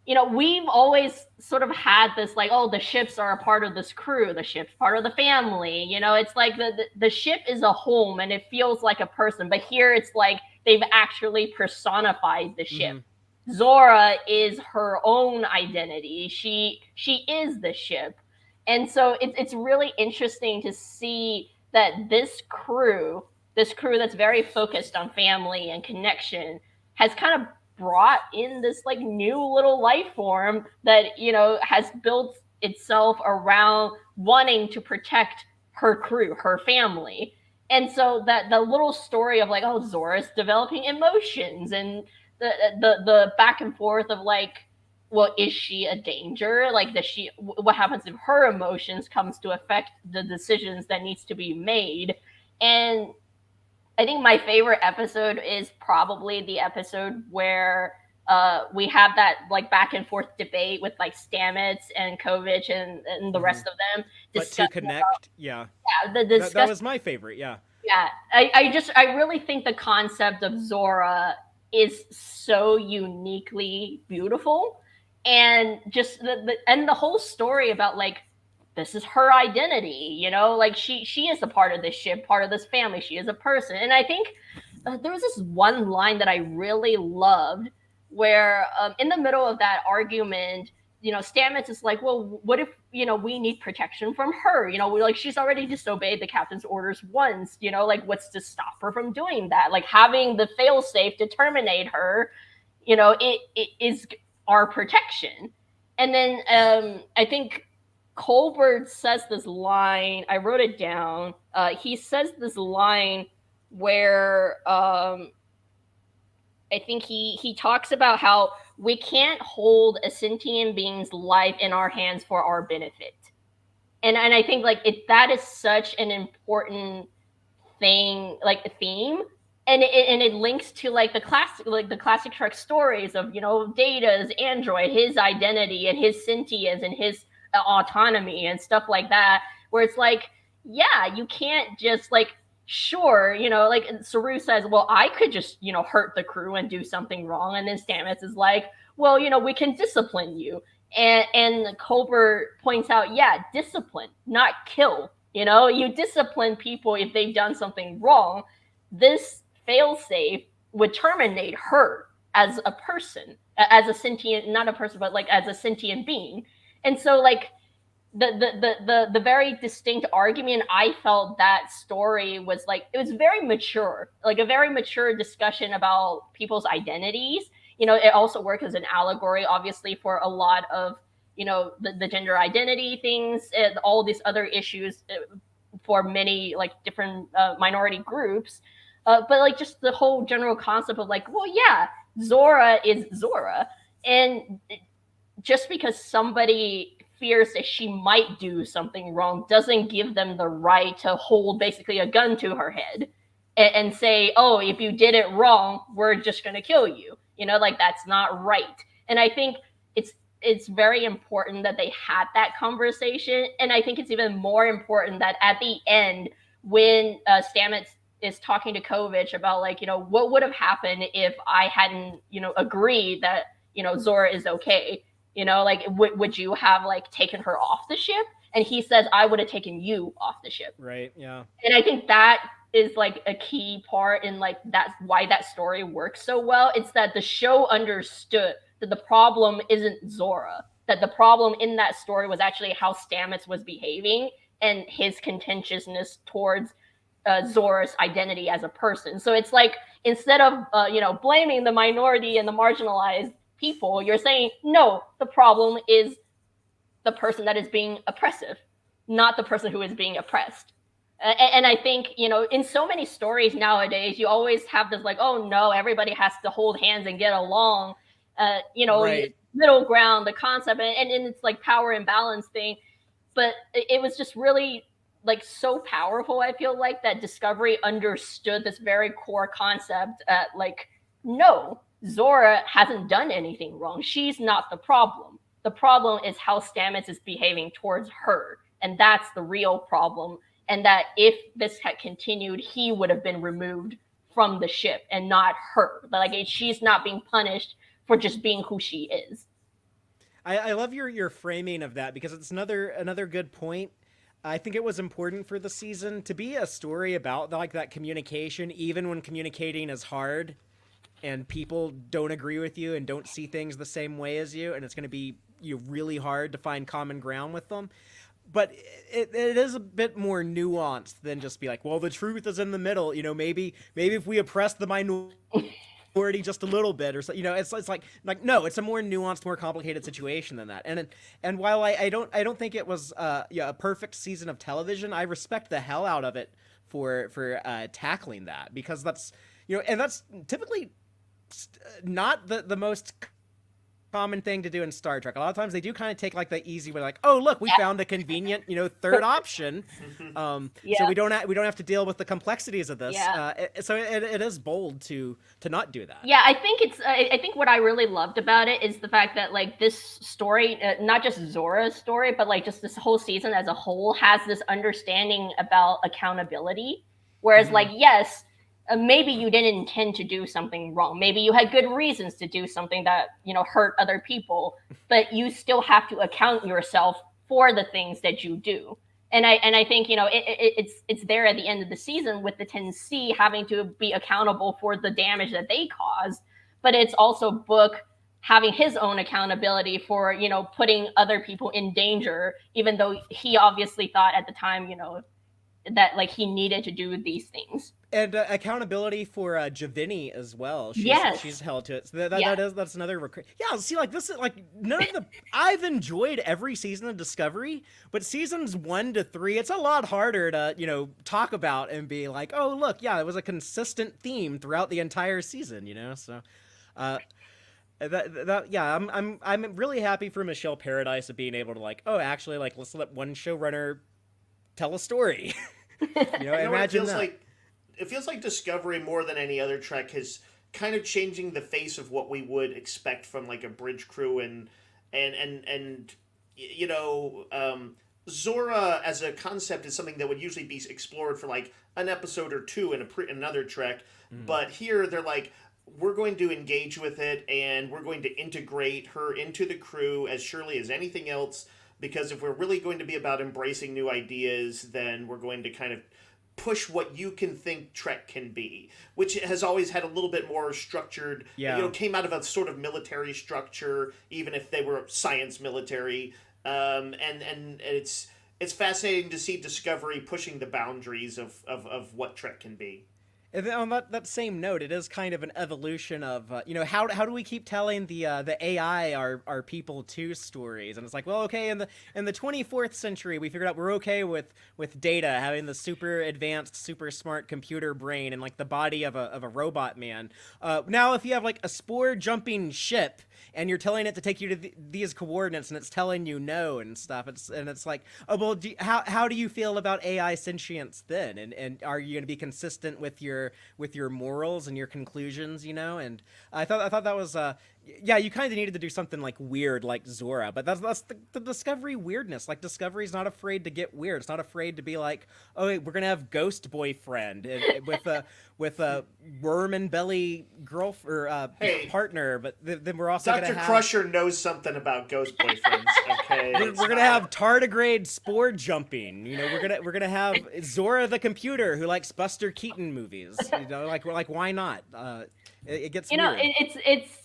you know, we've always sort of had this like, oh, the ships are a part of this crew, the ship's part of the family, you know, it's like the ship is a home and it feels like a person, but here it's like they've actually personified the ship. Mm-hmm. Zora is her own identity. She is the ship. And so it's really interesting to see that this crew that's very focused on family and connection has kind of brought in this like new little life form that, you know, has built itself around wanting to protect her crew, her family. And so that the little story of like, oh, Zora's developing emotions, and the back and forth of like, well, is she a danger? Like, what happens if her emotions comes to affect the decisions that needs to be made? And I think my favorite episode is probably the episode where we have that like back and forth debate with like Stamets and Kovic and the rest of them.
But to connect, that was my favorite. Yeah.
Yeah, I really think the concept of Zora is so uniquely beautiful. And just the whole story about like, this is her identity, you know, like she is a part of this ship, part of this family, she is a person. And I think there was this one line that I really loved where in the middle of that argument, you know, Stamets is like, well, what if, you know, we need protection from her? You know, we like, she's already disobeyed the captain's orders once, you know, like what's to stop her from doing that? Like having the failsafe to terminate her, you know, it is our protection. And then I think Colbert says this line, I wrote it down. He says this line where I think he talks about how we can't hold a sentient being's life in our hands for our benefit. And I think like that is such an important thing, like a theme. And it links to like the classic Trek stories of, you know, Data's android, his identity and his sentience and his autonomy and stuff like that, where it's like, yeah, you can't just like, sure, you know, like Saru says, well, I could just, you know, hurt the crew and do something wrong. And then Stamets is like, well, you know, we can discipline you. And Colbert points out, yeah, discipline, not kill. You know, you discipline people if they've done something wrong. This failsafe would terminate her as a person, as a sentient, not a person, but like as a sentient being. And so like the very distinct argument, I felt that story was like, it was very mature, like a very mature discussion about people's identities. You know, it also works as an allegory, obviously, for a lot of, you know, the gender identity things, and all these other issues for many like different minority groups. But like just the whole general concept of like, well, yeah, Zora is Zora. And just because somebody fears that she might do something wrong doesn't give them the right to hold basically a gun to her head and say, oh, if you did it wrong, we're just going to kill you. You know, like that's not right. And I think it's very important that they had that conversation. And I think it's even more important that at the end, when Stamets is talking to Kovic about like, you know, what would have happened if I hadn't, you know, agreed that, you know, Zora is okay. You know, like, would you have like taken her off the ship? And he says, I would have taken you off the ship.
Right. Yeah.
And I think that is like a key part in like that's why that story works so well. It's that the show understood that the problem isn't Zora, that the problem in that story was actually how Stamets was behaving and his contentiousness towards Zora's identity as a person. So it's like, instead of you know, blaming the minority and the marginalized people, you're saying, no, the problem is the person that is being oppressive, not the person who is being oppressed. And I think, you know, in so many stories nowadays, you always have this like, oh no, everybody has to hold hands and get along, you know,
right.
Middle ground, the concept, and it's like power imbalance thing. But it was just really like so powerful. I feel like that Discovery understood this very core concept. Like, no, Zora hasn't done anything wrong. She's not the problem. The problem is how Stamets is behaving towards her. And that's the real problem. And that if this had continued, he would have been removed from the ship and not her. Like, she's not being punished for just being who she is.
I love your framing of that, because it's another good point. I think it was important for the season to be a story about like that communication, even when communicating is hard and people don't agree with you and don't see things the same way as you, and it's going to be really hard to find common ground with them. But it is a bit more nuanced than just be like, well, the truth is in the middle. You know, maybe if we oppress the minority just a little bit, or so, you know, it's like no, it's a more nuanced, more complicated situation than that. And while I don't think it was a perfect season of television, I respect the hell out of it for tackling that, because that's, you know, and that's typically not the most common thing to do in Star Trek. A lot of times they do kind of take like the easy way, like, oh look, we found a convenient, you know, third option, so we don't have to deal with the complexities of this. So it is bold to not do that.
Yeah, I think what I really loved about it is the fact that like this story, not just Zora's story, but like just this whole season as a whole has this understanding about accountability. Whereas like, yes, maybe you didn't intend to do something wrong. Maybe you had good reasons to do something that, hurt other people, but you still have to account yourself for the things that you do. And I think, it's there at the end of the season with the 10C having to be accountable for the damage that they caused, but it's also Book having his own accountability for, putting other people in danger, even though he obviously thought at the time, that like he needed to do these things.
And accountability for Javini as well. She's
Yes.
held to it. So
Yeah.
that's another yeah. See, like this is like none of the. I've enjoyed every season of Discovery, but seasons 1 to 3, it's a lot harder to talk about and be like, oh look, yeah, it was a consistent theme throughout the entire season. So. Uh, yeah, I'm really happy for Michelle Paradise of being able to like, oh, actually, like let's let one showrunner tell a story. Imagine that.
It feels like Discovery more than any other Trek is kind of changing the face of what we would expect from like a bridge crew and you know Zora as a concept is something that would usually be explored for like an episode or two in another Trek, but here they're like, we're going to engage with it and we're going to integrate her into the crew as surely as anything else, because if we're really going to be about embracing new ideas, then we're going to kind of push what you can think Trek can be, which has always had a little bit more structured, came out of a sort of military structure, even if they were science military. And it's fascinating to see Discovery pushing the boundaries of what Trek can be.
And then on that same note, it is kind of an evolution of how do we keep telling the AI our people too stories? And it's like, well, okay, in the 24th century, we figured out we're okay with Data having the super advanced, super smart computer brain and like the body of a robot man. Now, if you have like a spore jumping ship and you're telling it to take you to these coordinates and it's telling you no and stuff, it's like, oh well, how do you feel about AI sentience then? And are you going to be consistent with your morals and your conclusions? And I thought that was yeah, you kind of needed to do something like weird like Zora, but that's the Discovery weirdness. Like Discovery's not afraid to get weird. It's not afraid to be like, oh wait, we're gonna have ghost boyfriend with a worm and belly partner, but then we're also
Dr.
gonna have
Crusher knows something about ghost boyfriends. Okay,
we're gonna have tardigrade spore jumping. We're gonna have Zora the computer who likes Buster Keaton movies. Like we're like, why not? It gets weird.
It's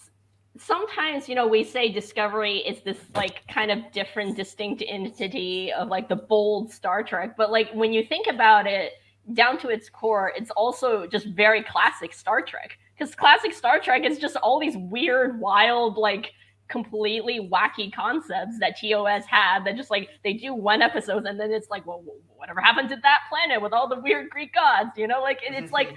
sometimes we say Discovery is this like kind of different, distinct entity of like the bold Star Trek, but like when you think about it down to its core, it's also just very classic Star Trek, because classic Star Trek is just all these weird, wild, like completely wacky concepts that TOS had that just like they do one episode and then it's like, well, whatever happened to that planet with all the weird Greek gods, like it's like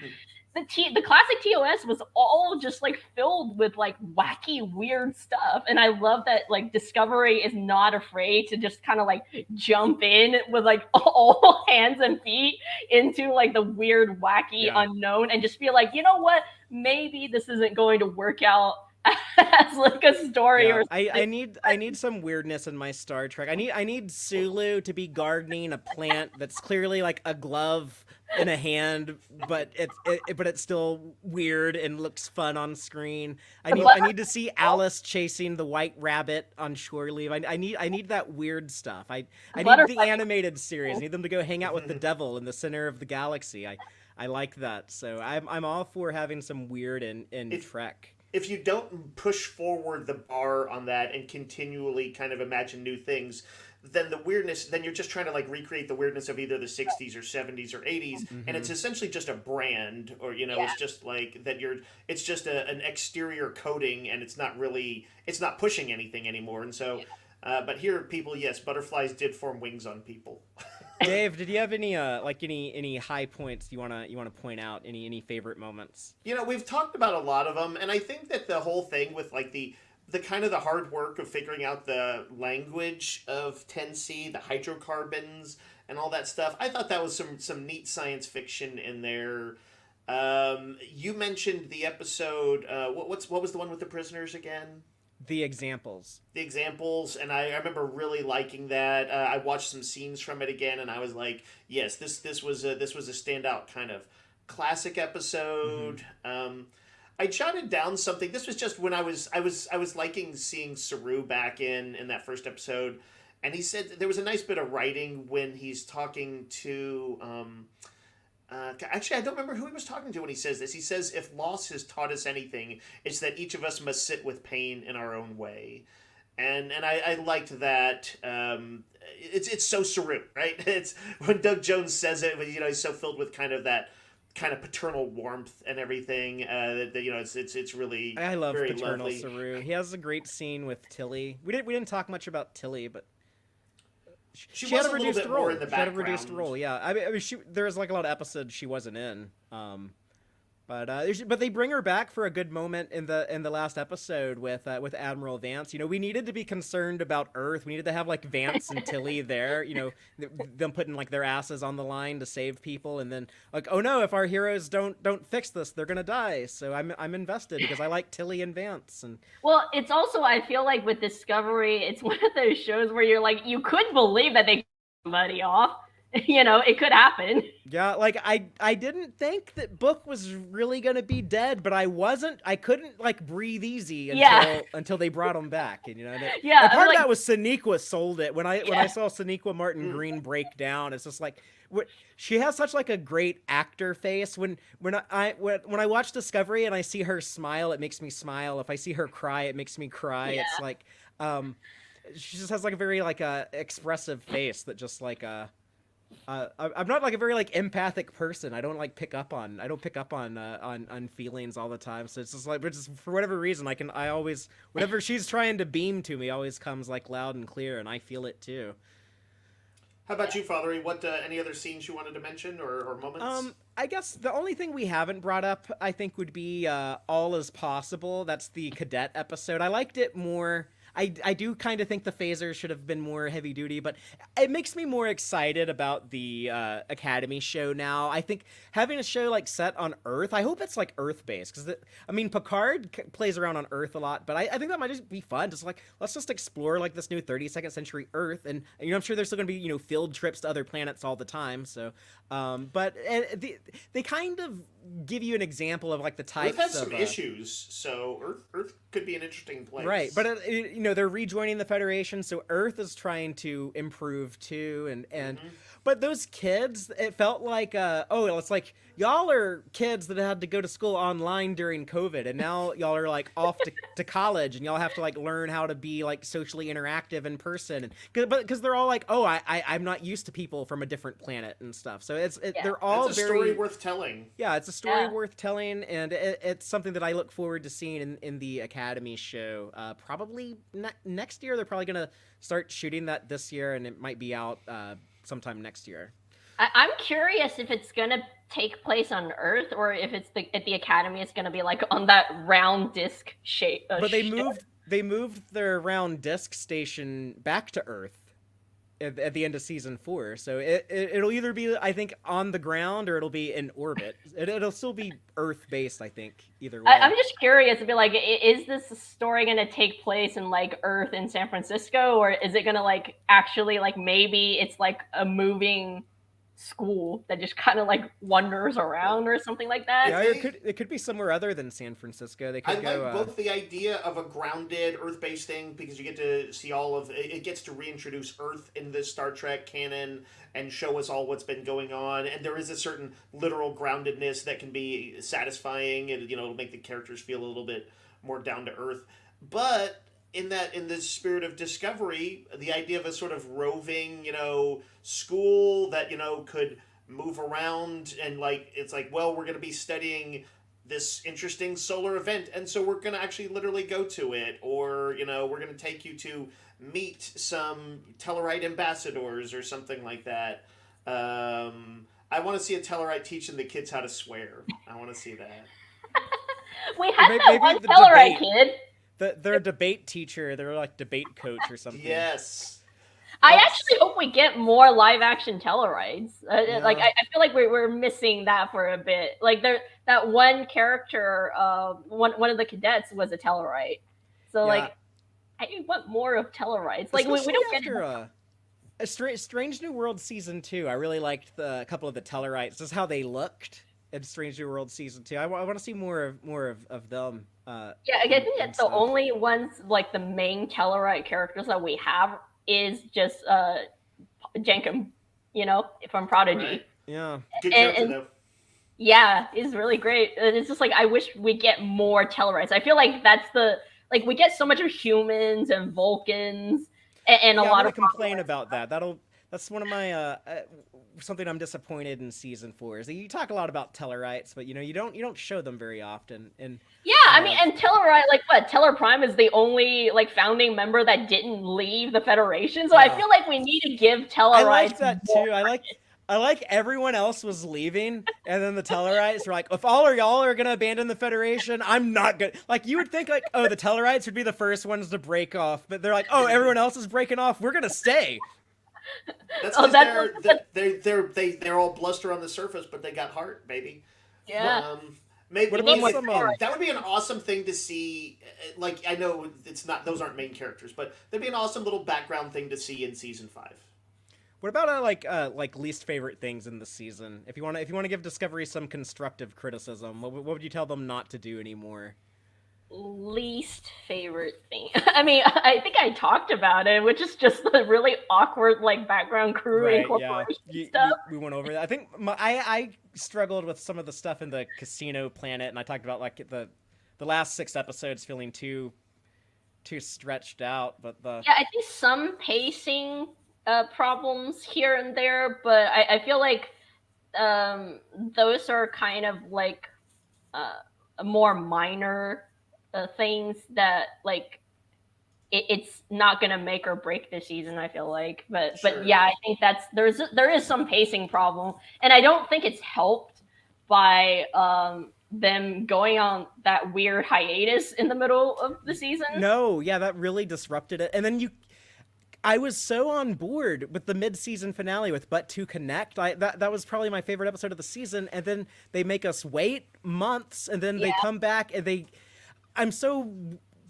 the classic TOS was all just like filled with like wacky, weird stuff. And I love that like Discovery is not afraid to just kind of like jump in with like all hands and feet into like the weird, wacky unknown and just be like, you know what? Maybe this isn't going to work out as like a story or
something. I need some weirdness in my Star Trek. I need Sulu to be gardening a plant that's clearly like a glove in a hand, but it's still weird and looks fun on screen. I need to see Alice chasing the white rabbit on shore leave. I need that weird stuff. I need the animated series. I need them to go hang out with the devil in the center of the galaxy. I like that. So I'm all for having some weird in Trek.
If you don't push forward the bar on that and continually kind of imagine new things, then the weirdness, then you're just trying to like recreate the weirdness of either the 60s or 70s or 80s, and it's essentially just a brand, or it's just like that it's just an exterior coating, and it's not pushing anything anymore. And so but here people, yes, butterflies did form wings on people.
Dave, did you have any any high points you wanna point out? Any favorite moments?
We've talked about a lot of them, and I think that the whole thing with like the kind of the hard work of figuring out the language of 10C, the hydrocarbons, and all that stuff, I thought that was some neat science fiction in there. You mentioned the episode. What was the one with the prisoners again?
The examples,
and I remember really liking that. I watched some scenes from it again, and I was like, yes, this was a standout kind of classic episode. I jotted down something. This was just when I was liking seeing Saru back in that first episode, and he said there was a nice bit of writing when he's talking to. Actually, I don't remember who he was talking to when he says this. He says, "If loss has taught us anything, it's that each of us must sit with pain in our own way." And I liked that. It's so Saru, right? It's when Doug Jones says it, he's so filled with kind of that kind of paternal warmth and everything. That it's really
I love
very
paternal
lovely.
Saru. He has a great scene with Tilly. We didn't talk much about Tilly, but
She
she had
was
a
a little
reduced
bit
role.
more in the
She had a
background.
reduced role. Yeah, I mean there was like a lot of episodes she wasn't in. But they bring her back for a good moment in the last episode with Admiral Vance. We needed to be concerned about Earth. We needed to have like Vance and Tilly there. Them putting like their asses on the line to save people, and then like, oh no, if our heroes don't fix this, they're gonna die. So I'm invested because I like Tilly and Vance. And
Well, it's also, I feel like with Discovery, it's one of those shows where you're like, you could believe that they cut somebody off. It could happen.
yeah, like I didn't think that Book was really gonna be dead, but I couldn't like breathe easy until they brought him back, and
Yeah,
and part
like,
of that was Sonequa sold it when I
yeah.
saw Sonequa Martin Green break down. It's just like she has such like a great actor face. When I watch Discovery and I see her smile, it makes me smile. If I see her cry, it makes me cry.
Yeah.
It's like she just has like a very like expressive face that just like I'm not like a very like empathic person. I don't pick up on on feelings all the time. So it's just like, but just for whatever reason, I always, whatever she's trying to beam to me always comes like loud and clear, and I feel it too.
How about you, Fatheree? What any other scenes you wanted to mention or moments?
I guess the only thing we haven't brought up, I think, would be All Is Possible. That's the cadet episode. I liked it more. I do kind of think the phasers should have been more heavy duty, but it makes me more excited about the Academy show now. I think having a show like set on Earth, I hope it's like Earth based, because Picard plays around on Earth a lot, but I think that might just be fun. Just like, let's just explore like this new 32nd century Earth, and I'm sure there's still going to be field trips to other planets all the time. So, but they kind of give you an example of like the types
Earth has
of
some issues, so Earth could be an interesting place.
Right, but they're rejoining the Federation, so Earth is trying to improve too, and but those kids, it felt like it's like y'all are kids that had to go to school online during COVID, and now y'all are like off to college, and y'all have to like learn how to be like socially interactive in person, and because they're all like, oh, I'm not used to people from a different planet and stuff, so they're all
It's a
very
story worth telling.
Yeah, it's a story worth telling, and it's something that I look forward to seeing in the Academy show. Probably next year. They're probably going to start shooting that this year, and it might be out sometime next year.
I'm curious if it's going to take place on Earth, or if it's at the Academy, it's going to be like on that round disc shape.
But they moved their round disc station back to Earth at the end of season 4, so it'll either be, I think, on the ground, or it'll be in orbit. It'll still be Earth based, I think, either way.
I'm just curious to be like, is this story going to take place in like Earth in San Francisco, or is it going to like actually like maybe it's like a moving school that just kind of like wanders around or something like that?
Yeah, it could be somewhere other than San Francisco. They could
I
go.
like both the idea of a grounded Earth-based thing, because you get to see all of it. Gets to reintroduce Earth in the Star Trek canon and show us all what's been going on. And there is a certain literal groundedness that can be satisfying, and it'll make the characters feel a little bit more down to earth. But in the spirit of Discovery, the idea of a sort of roving, school that could move around, and like it's like, well, we're going to be studying this interesting solar event, and so we're going to actually literally go to it, or we're going to take you to meet some Tellarite ambassadors or something like that. I want to see a Tellarite teaching the kids how to swear. I want to see that.
We had
Maybe
that one
the
Tellarite
debate.
kid.
They're a debate teacher. They're like debate coach or something.
Yes.
I actually hope we get more live action Tellarites. Like I feel like we're missing that for a bit. Like that one character, one of the cadets was a Tellarite. So like I want more of Tellarites. Like we don't get
a Strange New World season 2. I really liked a couple of the Tellarites, just how they looked. in Strange New World season 2. I want to see more of them.
Yeah, I think
and
that the
stuff.
only ones like the main Tellarite characters that we have is just Jenkum, from Prodigy.
Right.
Yeah.
Good
And,
character
and
though.
yeah, he's really great. And it's just like I wish we get more Tellarites. I feel like that's we get so much of humans and Vulcans and a
Yeah, I'm
lot
gonna
of
complain about that. That's one of my something I'm disappointed in season 4 is that you talk a lot about Tellarites, but you don't show them very often. And
Yeah, I mean, and Tellarite, Tellar Prime is the only founding member that didn't leave the Federation. So I
Yeah.
feel like we need to give
I
Tellarites
like that
more.
too. I like everyone else was leaving, and then the Tellarites were like, if all of y'all are gonna abandon the Federation, I'm not gonna. Like, you would think like, oh, the Tellarites would be the first ones to break off, but they're like, oh, everyone else is breaking off. We're gonna stay.
That's
Oh,
because they're all bluster on the surface, but they got heart, baby.
Yeah.
Maybe
What about
Need
some?
that would be an awesome thing to see. Like, I know it's not; those aren't main characters, but that'd be an awesome little background thing to see in season 5.
What about like least favorite things in the season? If you want to give Discovery some constructive criticism, what would you tell them not to do anymore?
Least favorite thing. I mean, I think I talked about it, which is just the really awkward background crew incorporation stuff.
We went over that. I think I struggled with some of the stuff in the Casino Planet, and I talked about like the last 6 episodes feeling too stretched out. But
Yeah, I think some pacing problems here and there, but I feel like those are kind of more minor things that it's not gonna make or break this season. I feel like, but
Sure.
yeah, I think there is some pacing problem, and I don't think it's helped by them going on that weird hiatus in the middle of the season.
no, yeah, that really disrupted it. And then I was so on board with the mid-season finale with But to Connect. That was probably my favorite episode of the season. And then they make us wait months, and then they come back, and I'm so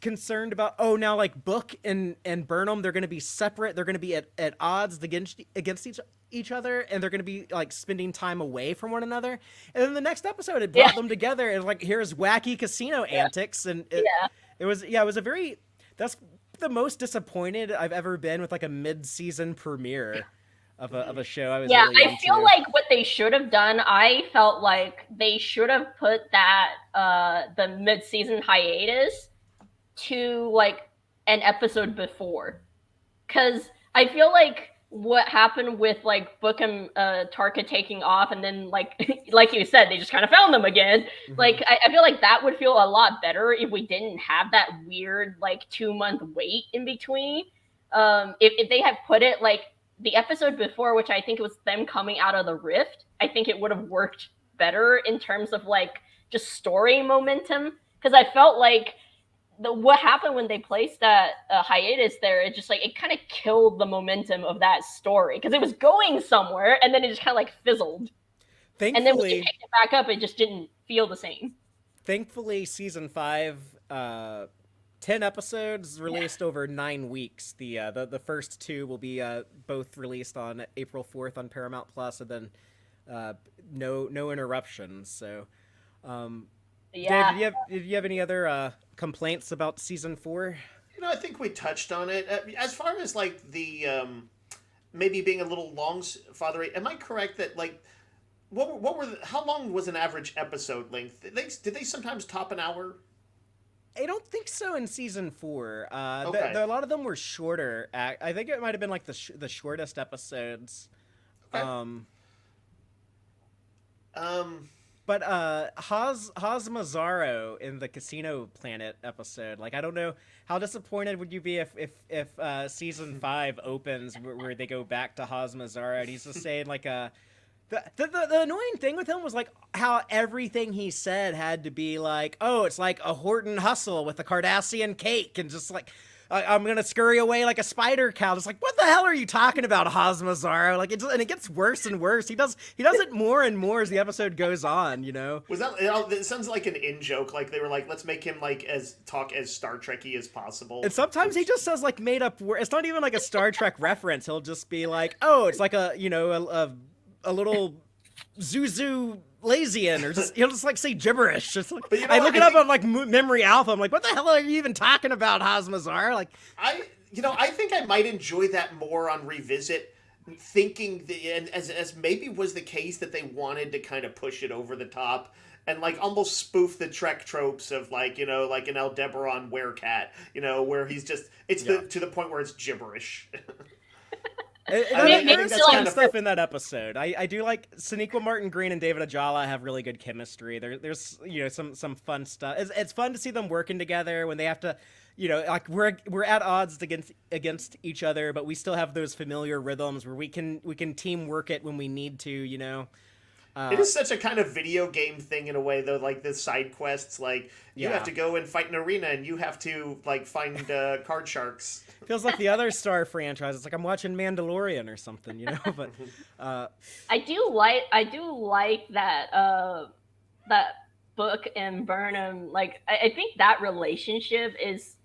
concerned about now like Book and Burnham, they're going to be separate. They're going to be at odds against each other, and they're going to be like spending time away from one another. And then the next episode, it brought them together, and like here's wacky casino antics, and it was a very that's the most disappointed I've ever been with like a mid-season premiere of a show. I was really
I feel like what they should have done, I felt like they should have put that the mid-season hiatus to an episode before, because I feel like what happened with Book and Tarka taking off, and then like you said, they just kind of found them again.
Mm-hmm.
I feel like that would feel a lot better if we didn't have that weird 2-month wait in between. If they had put it the episode before, which I think was them coming out of the rift, I think it would have worked better in terms of just story momentum, because I felt like what happened when they placed that hiatus there, it just it kind of killed the momentum of that story, because it was going somewhere and then it just kind of fizzled.
Thankfully,
and then when you picked it back up, it just didn't feel the same.
Thankfully, season 5, 10 episodes released over 9 weeks. The first 2 will be both released on April 4th on Paramount Plus, and then no interruptions. So,
Yeah.
Dave, did you have any other complaints about season 4?
I think we touched on it. As far as the maybe being a little long, Fatheree, am I correct that how long was an average episode length? Did they sometimes top an hour?
I don't think so in season 4.
Okay.
A lot of them were shorter. I think it might have been the shortest episodes.
Okay.
But Haz Mazzaro in the Casino Planet episode, I don't know, how disappointed would you be if season 5 opens where they go back to Haz Mazzaro and he's just saying the annoying thing with him was how everything he said had to be it's like a Horton hustle with a Cardassian cake, and just I'm gonna scurry away like a spider cow. It's what the hell are you talking about, Haz Mazzaro? And it gets worse and worse. He does it more and more as the episode goes on. Was
that? It sounds like an in joke. They were let's make him talk as Star Trek-y as possible.
And sometimes he just says made up words. It's not even a Star Trek reference. He'll just be oh, it's a little Zuzu Lazian, or just he'll just like say gibberish. Just like
But
I look it up on like Memory Alpha. I'm like, what the hell are you even talking about, Hazmazar? Like,
I think I might enjoy that more on revisit, thinking and as maybe was the case that they wanted to kind of push it over the top and like almost spoof the Trek tropes of like like an Aldebaran werecat, where he's just to the point where it's gibberish.
There's
that's
some
kind of
stuff in that episode. I do like Sonequa Martin Green and David Ajala have really good chemistry. There's some fun stuff. It's fun to see them working together when they have to, like we're at odds against each other, but we still have those familiar rhythms where we can teamwork it when we need to.
It is such a kind of video game thing in a way, though. Like the side quests, like you have to go and fight an arena, and you have to like find card sharks.
Feels like the other Star franchise. It's like I'm watching Mandalorian or something, But
I do like that Book and Burnham. Like I think that relationship is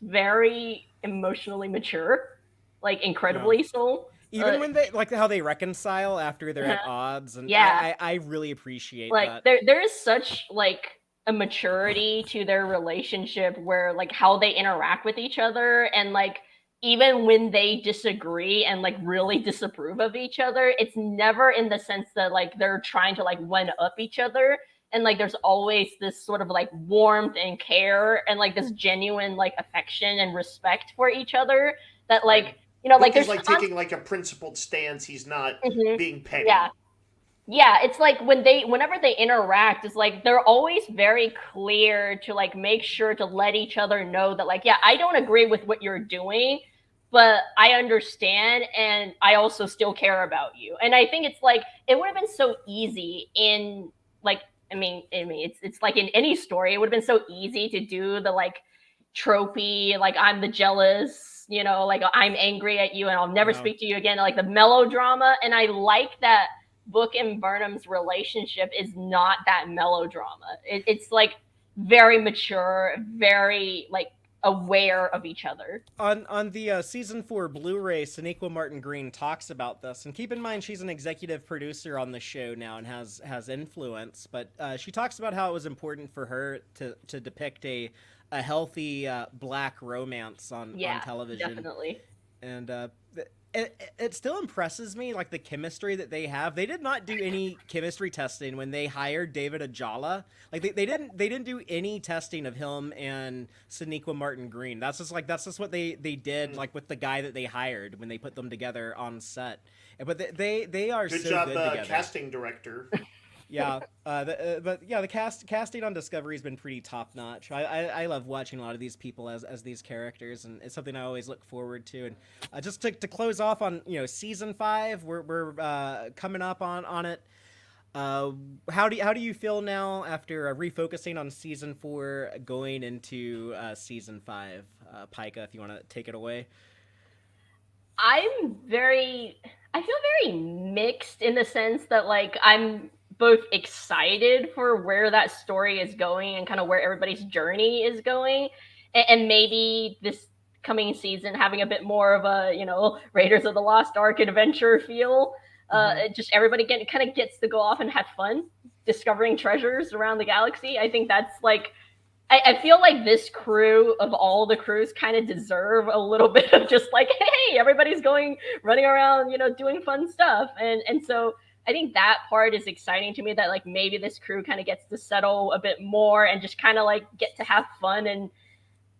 very emotionally mature, like incredibly so.
Even when they like how they reconcile after they're at odds, and I really appreciate
like
that.
there is such like a maturity to their relationship where like how they interact with each other, and like even when they disagree and like really disapprove of each other, it's never in the sense that like they're trying to like one up each other, and like there's always this sort of like warmth and care and like this genuine like affection and respect for each other that like like
he's
there's
like taking like a principled stance. He's not being petty.
Yeah, it's like whenever they interact, it's like they're always very clear to like make sure to let each other know that like, yeah, I don't agree with what you're doing, but I understand and I also still care about you. And I think it's like it would have been so easy in like I mean it's like in any story, it would have been so easy to do the like tropey, like I'm the jealous, like I'm angry at you and I'll never speak to you again, like the melodrama. And I like that Book and Burnham's relationship is not that melodrama. It's like very mature, very like aware of each other.
On the season 4 Blu-ray, Sonequa Martin Green talks about this, and keep in mind she's an executive producer on the show now and has influence. But she talks about how it was important for her to depict a healthy black romance on television.
Definitely.
And it still impresses me, like the chemistry that they have. They did not do any chemistry testing when they hired David Ajala. Like they didn't do any testing of him and Sonequa Martin Green. That's just what they did like with the guy that they hired when they put them together on set. But they are
good
so
job,
good together.
Casting director.
Yeah, the casting on Discovery has been pretty top notch. I love watching a lot of these people as these characters, and it's something I always look forward to. And just to close off on season 5, we're coming up on it. How do you feel now after refocusing on season 4, going into season 5? Pika, if you want to take it away.
I feel very mixed in the sense that like I'm both excited for where that story is going and kind of where everybody's journey is going, and maybe this coming season having a bit more of a Raiders of the Lost Ark adventure feel. Just everybody kind of gets to go off and have fun discovering treasures around the galaxy. I think that's like I feel like this crew of all the crews kind of deserve a little bit of just like, hey, everybody's running around, doing fun stuff. And so I think that part is exciting to me, that like maybe this crew kind of gets to settle a bit more and just kind of like get to have fun and,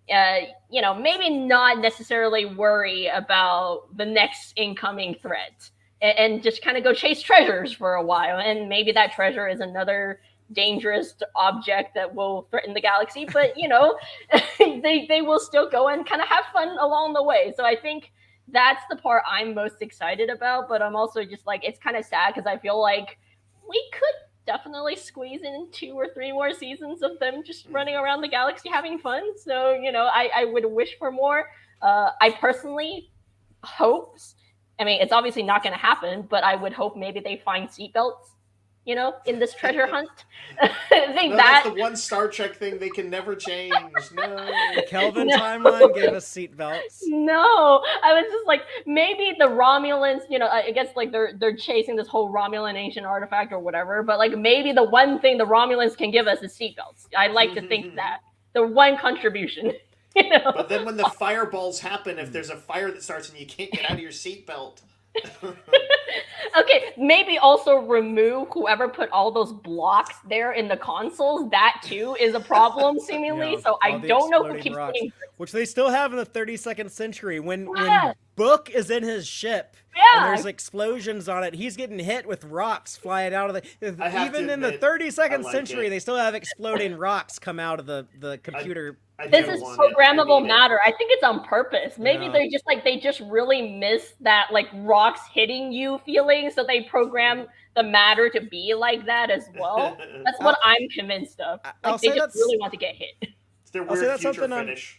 maybe not necessarily worry about the next incoming threat and just kind of go chase treasures for a while. And maybe that treasure is another dangerous object that will threaten the galaxy, but they will still go and kind of have fun along the way. So I think that's the part I'm most excited about, but I'm also just like, it's kind of sad because I feel like we could definitely squeeze in 2 or 3 more seasons of them just running around the galaxy having fun. So I would wish for more. I personally hope, I mean, it's obviously not going to happen, but I would hope maybe they find seatbelts in this treasure hunt. I think
No,
that
that's the one Star Trek thing they can never change. No.
The Kelvin
No.
timeline gave us seatbelts.
No, I was just like, maybe the Romulans, I guess like they're chasing this whole Romulan ancient artifact or whatever, but like maybe the one thing the Romulans can give us is seatbelts. I like to think that the one contribution.
But then when the fireballs happen, if there's a fire that starts and you can't get out of your seatbelt.
Okay, maybe also remove whoever put all those blocks there in the consoles. That too is a problem, seemingly.
Yeah,
so I
all the
don't know who
exploding
keeps
rocks,
putting.
which they still have in the 32nd century. When
Yeah.
Book is in his ship and
Yeah.
there's explosions on it, he's getting hit with rocks flying out of the.
I have
Even
to
in the
admit,
32nd
I like
century,
it.
they still have exploding rocks come out of the computer.
I
This
do
is
want it. I
programmable
need it.
matter. I think it's on purpose. Maybe
Yeah.
they just really miss that like rocks hitting you feeling, so they program the matter to be like that as well. That's what I'm convinced of.
I'll
Like they
say
just
that's-
really want to get hit.
It's their
I'll say
weird
that's
future
something
finish.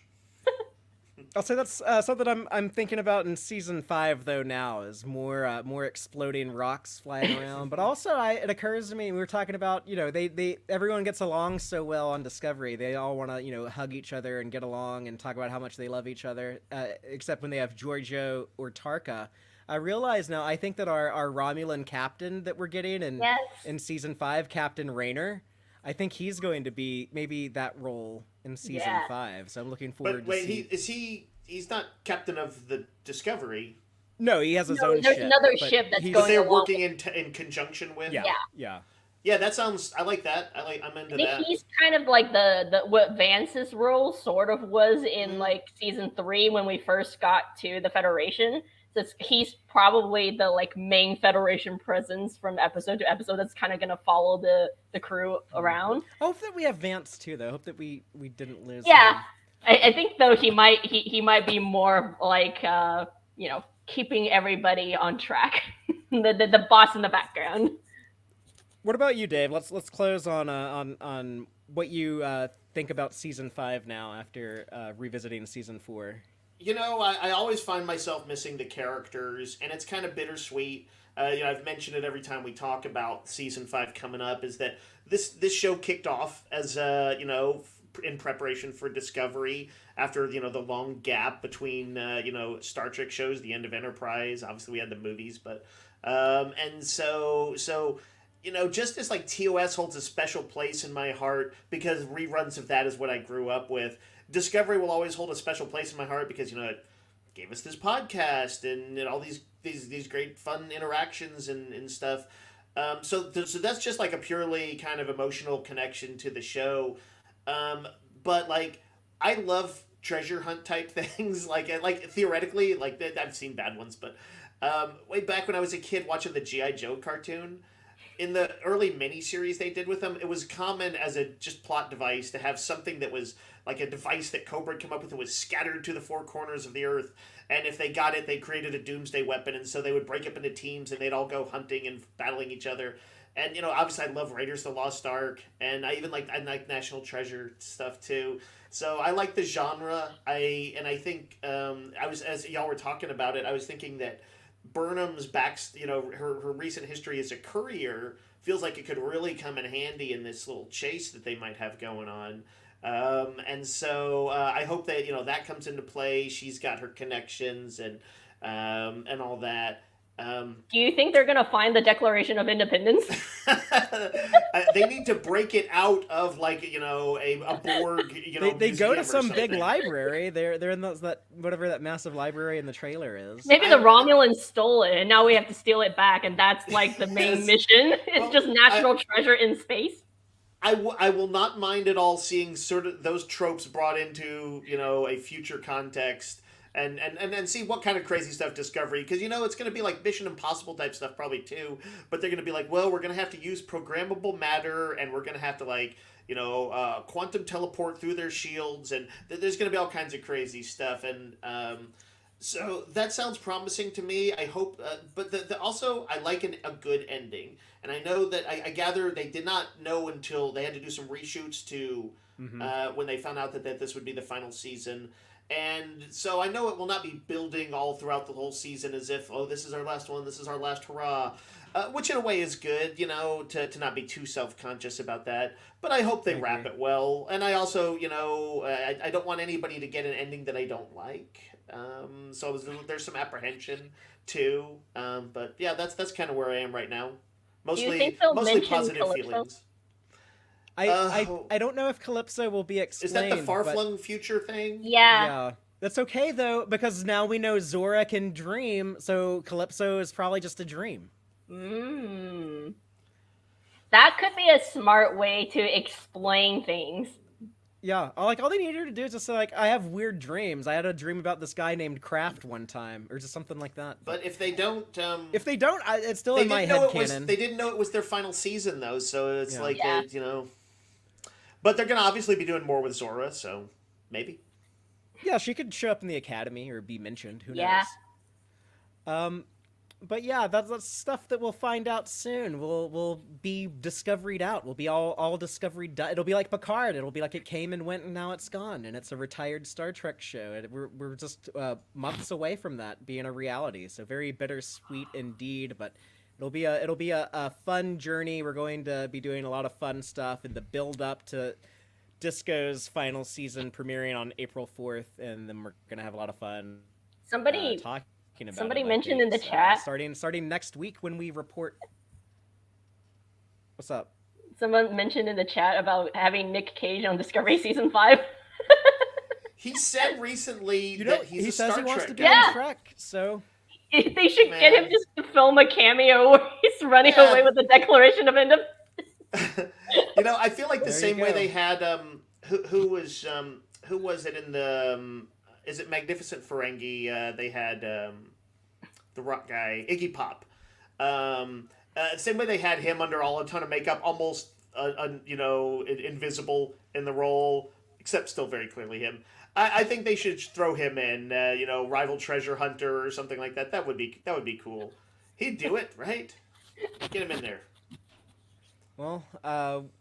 I'll say that's something I'm thinking about in season 5 though. Now is more exploding rocks flying around, but also it occurs to me we were talking about they everyone gets along so well on Discovery. They all want to hug each other and get along and talk about how much they love each other, except when they have Giorgio or Tarka. I realize now. I think that our Romulan captain that we're getting
Yes.
in season 5, Captain Rayner. I think he's going to be maybe that role in season
Yeah.
5. So I'm looking forward
But wait,
to see.
he's not captain of the Discovery.
No, he has his
No,
own
there's
ship.
another
but
ship that's
he's-
But
going
they're
along
working in conjunction with.
Yeah,
Yeah.
yeah.
Yeah, that sounds. I like that. I'm
I
into
think
that.
he's kind of like the what Vance's role sort of was in
Mhm.
like season 3 when we first got to the Federation. So he's probably the like main Federation presence from episode to episode that's kind of gonna follow the crew around.
I hope that we have Vance too, though. I hope that we didn't lose.
Yeah.
him.
I think though he might be more like keeping everybody on track, the boss in the background.
What about you, Dave? Let's close on what you think about season 5 now after revisiting season 4.
I always find myself missing the characters, and it's kind of bittersweet. I've mentioned it every time we talk about season 5 coming up. Is that this show kicked off as in preparation for Discovery after the long gap between Star Trek shows, the end of Enterprise. Obviously, we had the movies, but and so just as like TOS holds a special place in my heart because reruns of that is what I grew up with. Discovery will always hold a special place in my heart because it gave us this podcast and all these great fun interactions and stuff. So that's just like a purely kind of emotional connection to the show. But like I love treasure hunt type things. like theoretically, like I've seen bad ones, but way back when I was a kid watching the G.I. Joe cartoon. In the early miniseries they did with them, it was common as a just plot device to have something that was like a device that Cobra had come up with that was scattered to the four corners of the earth. And if they got it, they created a doomsday weapon. And so they would break up into teams and they'd all go hunting and battling each other. And, obviously I love Raiders of the Lost Ark. And I like National Treasure stuff too. So I like the genre. I think, as y'all were talking about it, I was thinking that Burnham's her recent history as a courier feels like it could really come in handy in this little chase that they might have going on. And so I hope that that comes into play. She's got her connections and all that.
Do you think they're gonna find the Declaration of Independence?
They need to break it out of like a Borg.
They go
museum
to
or
some big
something.
library. They're in that whatever that massive library in the trailer is.
Maybe the Romulans stole it, and now we have to steal it back, and that's like the main
Yes.
mission. It's
Well,
just national treasure in space.
I will not mind at all seeing sort of those tropes brought into a future context and see what kind of crazy stuff Discovery, because it's going to be like Mission Impossible type stuff probably too, but they're going to be like, well, we're going to have to use programmable matter and we're going to have to like quantum teleport through their shields, and there's going to be all kinds of crazy stuff. And so that sounds promising to me. I hope, but also I like a good ending. And I know that I gather they did not know until they had to do some reshoots to when they found out that this would be the final season. And so I know it will not be building all throughout the whole season as if, oh, this is our last one, this is our last hurrah. Which in a way is good, to not be too self-conscious about that. But I hope they wrap it well. And I also, I don't want anybody to get an ending that I don't like. So there's some apprehension too. But yeah, that's kind of where I am right now. Mostly positive
Calypso?
feelings.
I don't know if Calypso will be explained.
Is that the far-flung future thing?
Yeah.
That's okay, though, because now we know Zora can dream, so Calypso is probably just a dream.
That could be a smart way to explain things.
Yeah, all they need her to do is just say, like, I have weird dreams. I had a dream about this guy named Kraft one time, or just something like that.
But if they don't...
it's still in my headcanon.
They didn't know it was their final season, though, so it's But they're going to obviously be doing more with Zora, so maybe.
Yeah, she could show up in the academy or be mentioned. Who knows? But yeah, that's stuff that we'll find out soon. We'll be discoveried out. We'll be all discovered. It'll be like Picard. It'll be like it came and went and now it's gone. And it's a retired Star Trek show. And we're just months away from that being a reality. So very bittersweet indeed. But it'll be a fun journey. We're going to be doing a lot of fun stuff in the build up to Disco's final season premiering on April 4th, and then we're gonna have a lot of fun.
Somebody mentioned in the chat
starting next week when we report. What's up?
Someone mentioned in the chat about having Nick Cage on Discovery season 5.
He said recently that he
says he wants to be
guy.
on Trek, so
they should get him just to film a cameo where he's running away with the Declaration of Independence.
I feel like the same way they had who was it in the is it Magnificent Ferengi? They had the rock guy Iggy Pop. Same way they had him under a ton of makeup, almost invisible in the role, except still very clearly him. I think they should throw him in, rival treasure hunter or something like that. That would be cool. He'd do it, right? Get him in there.
Well,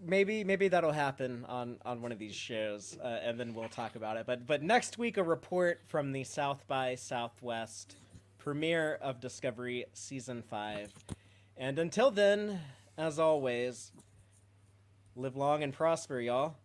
maybe that'll happen on one of these shows, and then we'll talk about it. But next week, a report from the South by Southwest premiere of Discovery Season 5. And until then, as always, live long and prosper, y'all.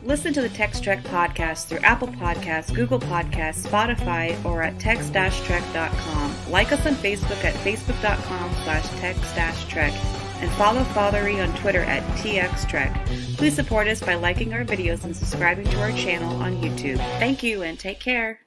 Listen to the Tex-Trek podcast through Apple Podcasts, Google Podcasts, Spotify, or at tex-trek.com. Like us on Facebook at facebook.com/tex-trek. And follow Fatheree on Twitter at TXTrek. Please support us by liking our videos and subscribing to our channel on YouTube. Thank you and take care.